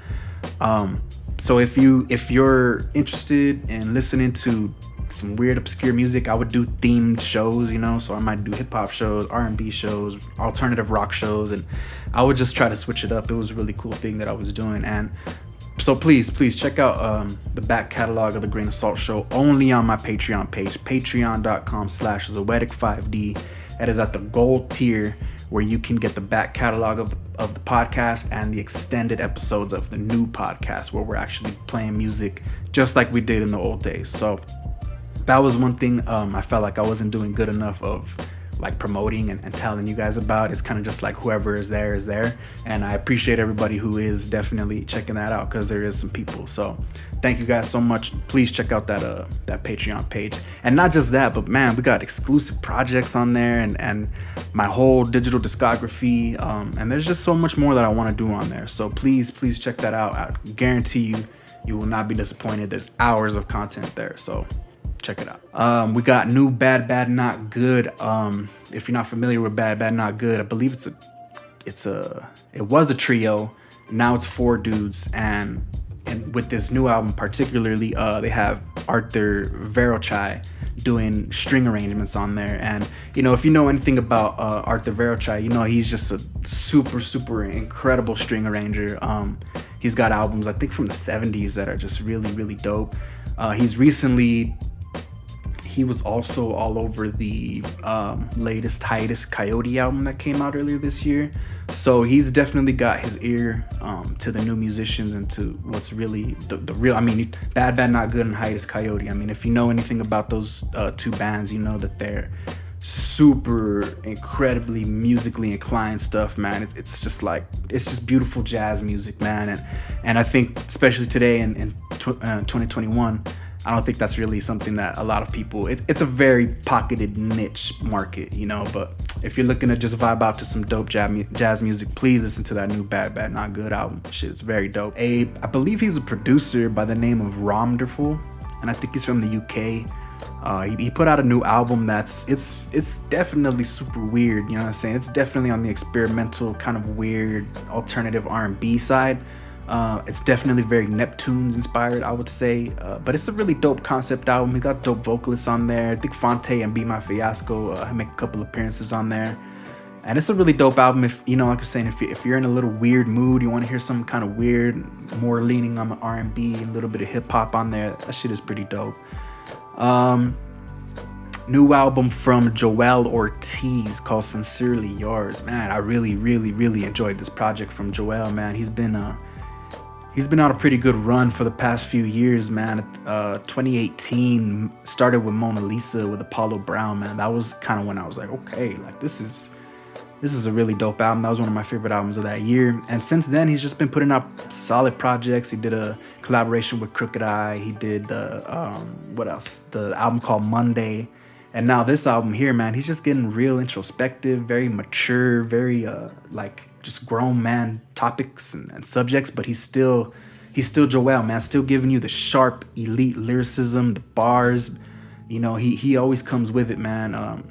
So if you're interested in listening to some weird obscure music, I would do themed shows, so I might do hip-hop shows, R&B shows, alternative rock shows, and I would just try to switch it up. It was a really cool thing that I was doing. And so please check out the back catalog of the Grain of Salt Show only on my Patreon page, patreon.com/Zoetic5D. That is at the gold tier, where you can get the back catalog of the podcast and the extended episodes of the new podcast where we're actually playing music just like we did in the old days. So that was one thing I felt like I wasn't doing good enough of like promoting and telling you guys about. It's kind of just like whoever is there. And I appreciate everybody who is definitely checking that out, because there is some people. So thank you guys so much. Please check out that Patreon page. And not just that, but man, we got exclusive projects on there and my whole digital discography. And there's just so much more that I want to do on there. So please check that out. I guarantee you will not be disappointed. There's hours of content there. So check it out. We got new Bad Bad Not Good. If you're not familiar with Bad Bad Not Good, I believe it was a trio. Now it's 4 dudes, and with this new album particularly, they have Arthur Verocai doing string arrangements on there. And if you know anything about Arthur Verocai, he's just a super incredible string arranger. He's got albums I think from the 70s that are just really dope. He was also all over the latest Hiatus Coyote album that came out earlier this year. So he's definitely got his ear to the new musicians and to what's really the real. Bad Bad Not Good and Hiatus Coyote. If you know anything about those 2 bands, you know that they're super incredibly musically inclined stuff, man. It's just beautiful jazz music, man. And I think especially today in 2021, I don't think that's really something that a lot of people, it's a very pocketed niche market, but if you're looking to just vibe out to some dope jazz music, please listen to that new Bad Bad Not Good album. Shit is very dope. I believe he's a producer by the name of Romderful, and I think he's from the UK. He put out a new album it's definitely super weird, you know what I'm saying? It's definitely on the experimental kind of weird alternative R&B side. It's definitely very Neptunes inspired, I would say, but it's a really dope concept album. He got dope vocalists on there. I think Fonte and Be My Fiasco make a couple appearances on there, and it's a really dope album. If like I'm saying, if you're in a little weird mood, you want to hear some kind of weird, more leaning on the R&B, a little bit of hip hop on there, that shit is pretty dope. New album from Joel Ortiz called Sincerely Yours. Man, I really enjoyed this project from Joel, man. He's been on a pretty good run for the past few years, man. 2018 started with Mona Lisa with Apollo Brown, man. That was kind of when I was like, okay, like this is a really dope album. That was one of my favorite albums of that year. And since then, he's just been putting out solid projects. He did a collaboration with Crooked Eye. He did the album called Monday. And now this album here, man, he's just getting real introspective, very mature, very just grown man topics and subjects, but he's still Joel, man, still giving you the sharp elite lyricism, the bars, he always comes with it, man.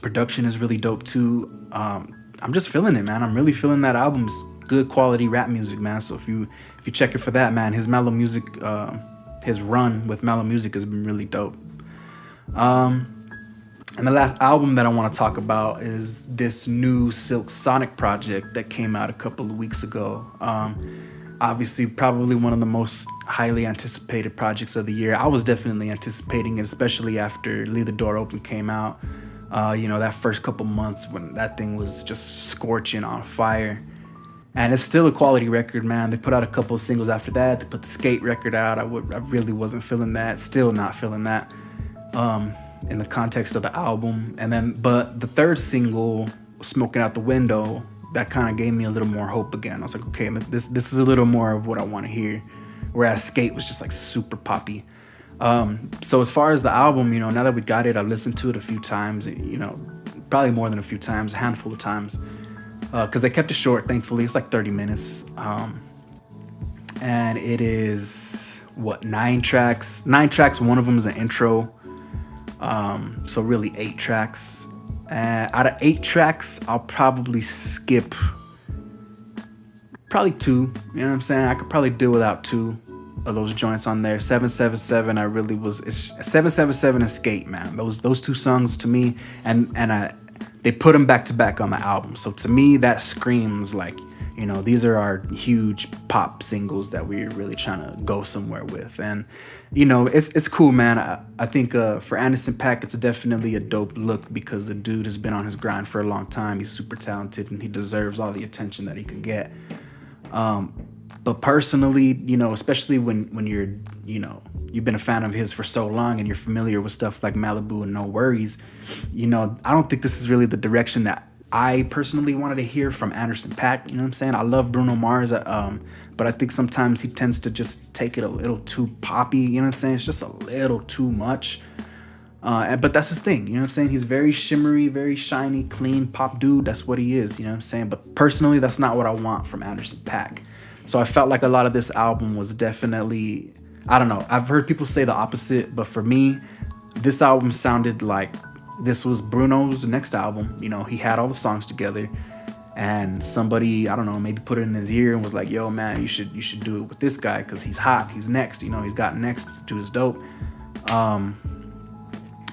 Production is really dope too. I'm just feeling it, man. I'm really feeling that album's good quality rap music, man. So if you check it for that, man, his mellow music, his run with mellow music has been really dope. And the last album that I want to talk about is this new Silk Sonic project that came out a couple of weeks ago. Obviously, probably one of the most highly anticipated projects of the year. I was definitely anticipating it, especially after Leave the Door Open came out. That first couple months when that thing was just scorching on fire. And it's still a quality record, man. They put out a couple of singles after that. They put the Skate record out. I really wasn't feeling that. Still not feeling that in the context of the album. But the third single, Smoking Out the Window, that kind of gave me a little more hope again. I was like, okay, this is a little more of what I want to hear. Whereas Skate was just like super poppy. So as far as the album, now that we got it, I've listened to it a few times, probably more than a few times, a handful of times. Because they kept it short, thankfully. It's like 30 minutes. And it is, 9 tracks? 9 tracks, one of them is an intro. So really 8 tracks. Out of 8 tracks, I'll probably skip probably 2. You know what I'm saying? I could probably do without 2 of those joints on there. 777, it's 777 and Skate, man. Those 2 songs to me, and they put them back to back on my album. So to me, that screams like, these are our huge pop singles that we're really trying to go somewhere with. And, it's cool, man. I think for Anderson .Paak, it's definitely a dope look because the dude has been on his grind for a long time. He's super talented and he deserves all the attention that he could get. But personally, especially when you're, you've been a fan of his for so long and you're familiar with stuff like Malibu and No Worries, I don't think this is really the direction that I personally wanted to hear from Anderson .Paak. You know what I'm saying? I love Bruno Mars, but I think sometimes he tends to just take it a little too poppy. You know what I'm saying? It's just a little too much. But that's his thing. You know what I'm saying? He's very shimmery, very shiny, clean pop dude. That's what he is. You know what I'm saying? But personally, that's not what I want from Anderson .Paak. So I felt like a lot of this album was definitely, I don't know. I've heard people say the opposite, but for me, this album sounded like this was Bruno's next album. He had all the songs together and somebody, I don't know, maybe put it in his ear and was like, yo, man, you should do it with this guy because he's hot. He's next. He's got next. This dude is dope. And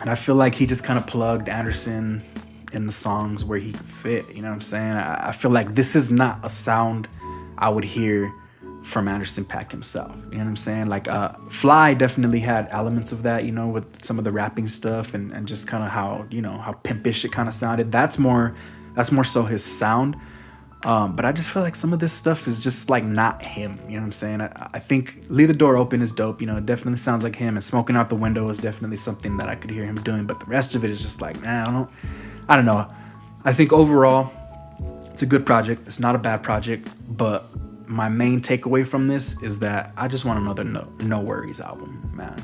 I feel like he just kind of plugged Anderson in the songs where he could fit. You know what I'm saying? I feel like this is not a sound I would hear from Anderson .Paak himself. You know what I'm saying? Like Fly definitely had elements of that, with some of the rapping stuff and just kind of how, how pimpish it kind of sounded. That's more so his sound. But I just feel like some of this stuff is just like not him. You know what I'm saying? I think Leave the Door Open is dope. It definitely sounds like him, and Smoking Out the Window is definitely something that I could hear him doing. But the rest of it is just like, man, I don't know. I think overall, it's a good project. It's not a bad project, but my main takeaway from this is that I just want another No Worries album, man.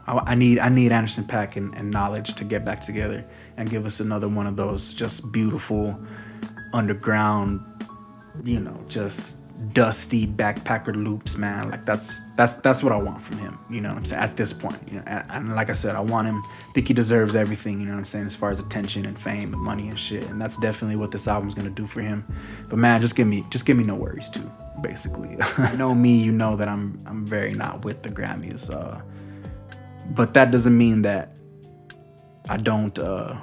I need Anderson .Paak and Knowledge to get back together and give us another one of those just beautiful underground, just dusty backpacker loops, man. Like that's what I want from him. You know what I'm saying? At this point, and like I said, I want him. I think he deserves everything. You know what I'm saying? As far as attention and fame and money and shit, and that's definitely what this album's gonna do for him. But man, just give me No Worries too. Basically, you know me. You know that I'm very not with the Grammys. But that doesn't mean that I don't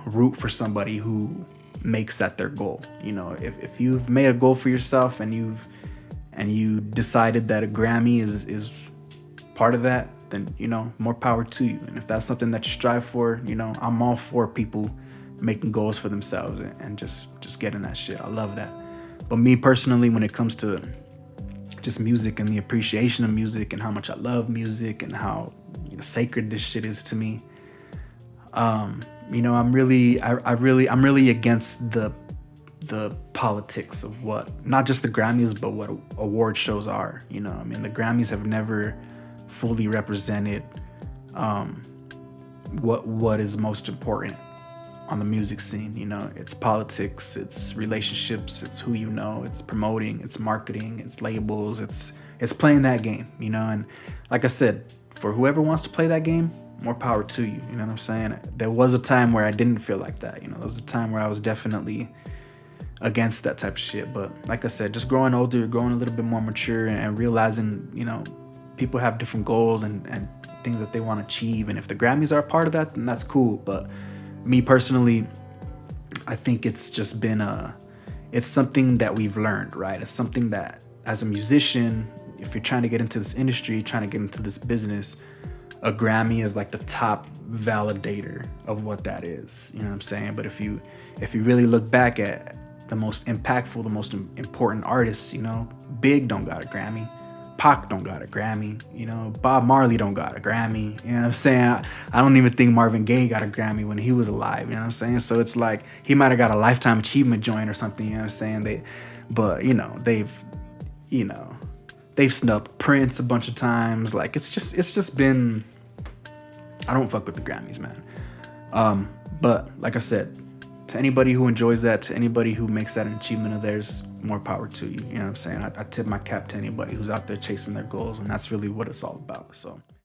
root for somebody who makes that their goal. If you've made a goal for yourself and you decided that a Grammy is part of that, then more power to you. And if that's something that you strive for, I'm all for people making goals for themselves and just getting that shit. I love that. But me personally, when it comes to just music and the appreciation of music and how much I love music and how sacred this shit is to me, I'm really against the politics of what, not just the Grammys, but what award shows are. The Grammys have never fully represented what is most important on the music scene. It's politics, it's relationships, it's who it's promoting, it's marketing, it's labels, it's playing that game. And like I said, for whoever wants to play that game, more power to you. You know what I'm saying? There was a time where I didn't feel like that. There was a time where I was definitely against that type of shit. But like I said, just growing older, growing a little bit more mature, and realizing, people have different goals and things that they want to achieve. And if the Grammys are a part of that, then that's cool. But me personally, I think it's just been it's something that we've learned, right? It's something that as a musician, if you're trying to get into this industry, trying to get into this business, a Grammy is like the top validator of what that is. You know what I'm saying? But if you really look back at the most impactful, the most important artists, you know. Big don't got a Grammy. Pac don't got a Grammy, you know. Bob Marley don't got a Grammy, you know what I'm saying? I don't even think Marvin Gaye got a Grammy when he was alive, you know what I'm saying? So it's like, he might have got a Lifetime Achievement joint or something, you know what I'm saying? But, you know, they've snubbed Prince a bunch of times. Like, it's just been, I don't fuck with the Grammys, man. But like I said, to anybody who enjoys that, to anybody who makes that an achievement of theirs, more power to you. You know what I'm saying? I tip my cap to anybody who's out there chasing their goals, and that's really what it's all about. So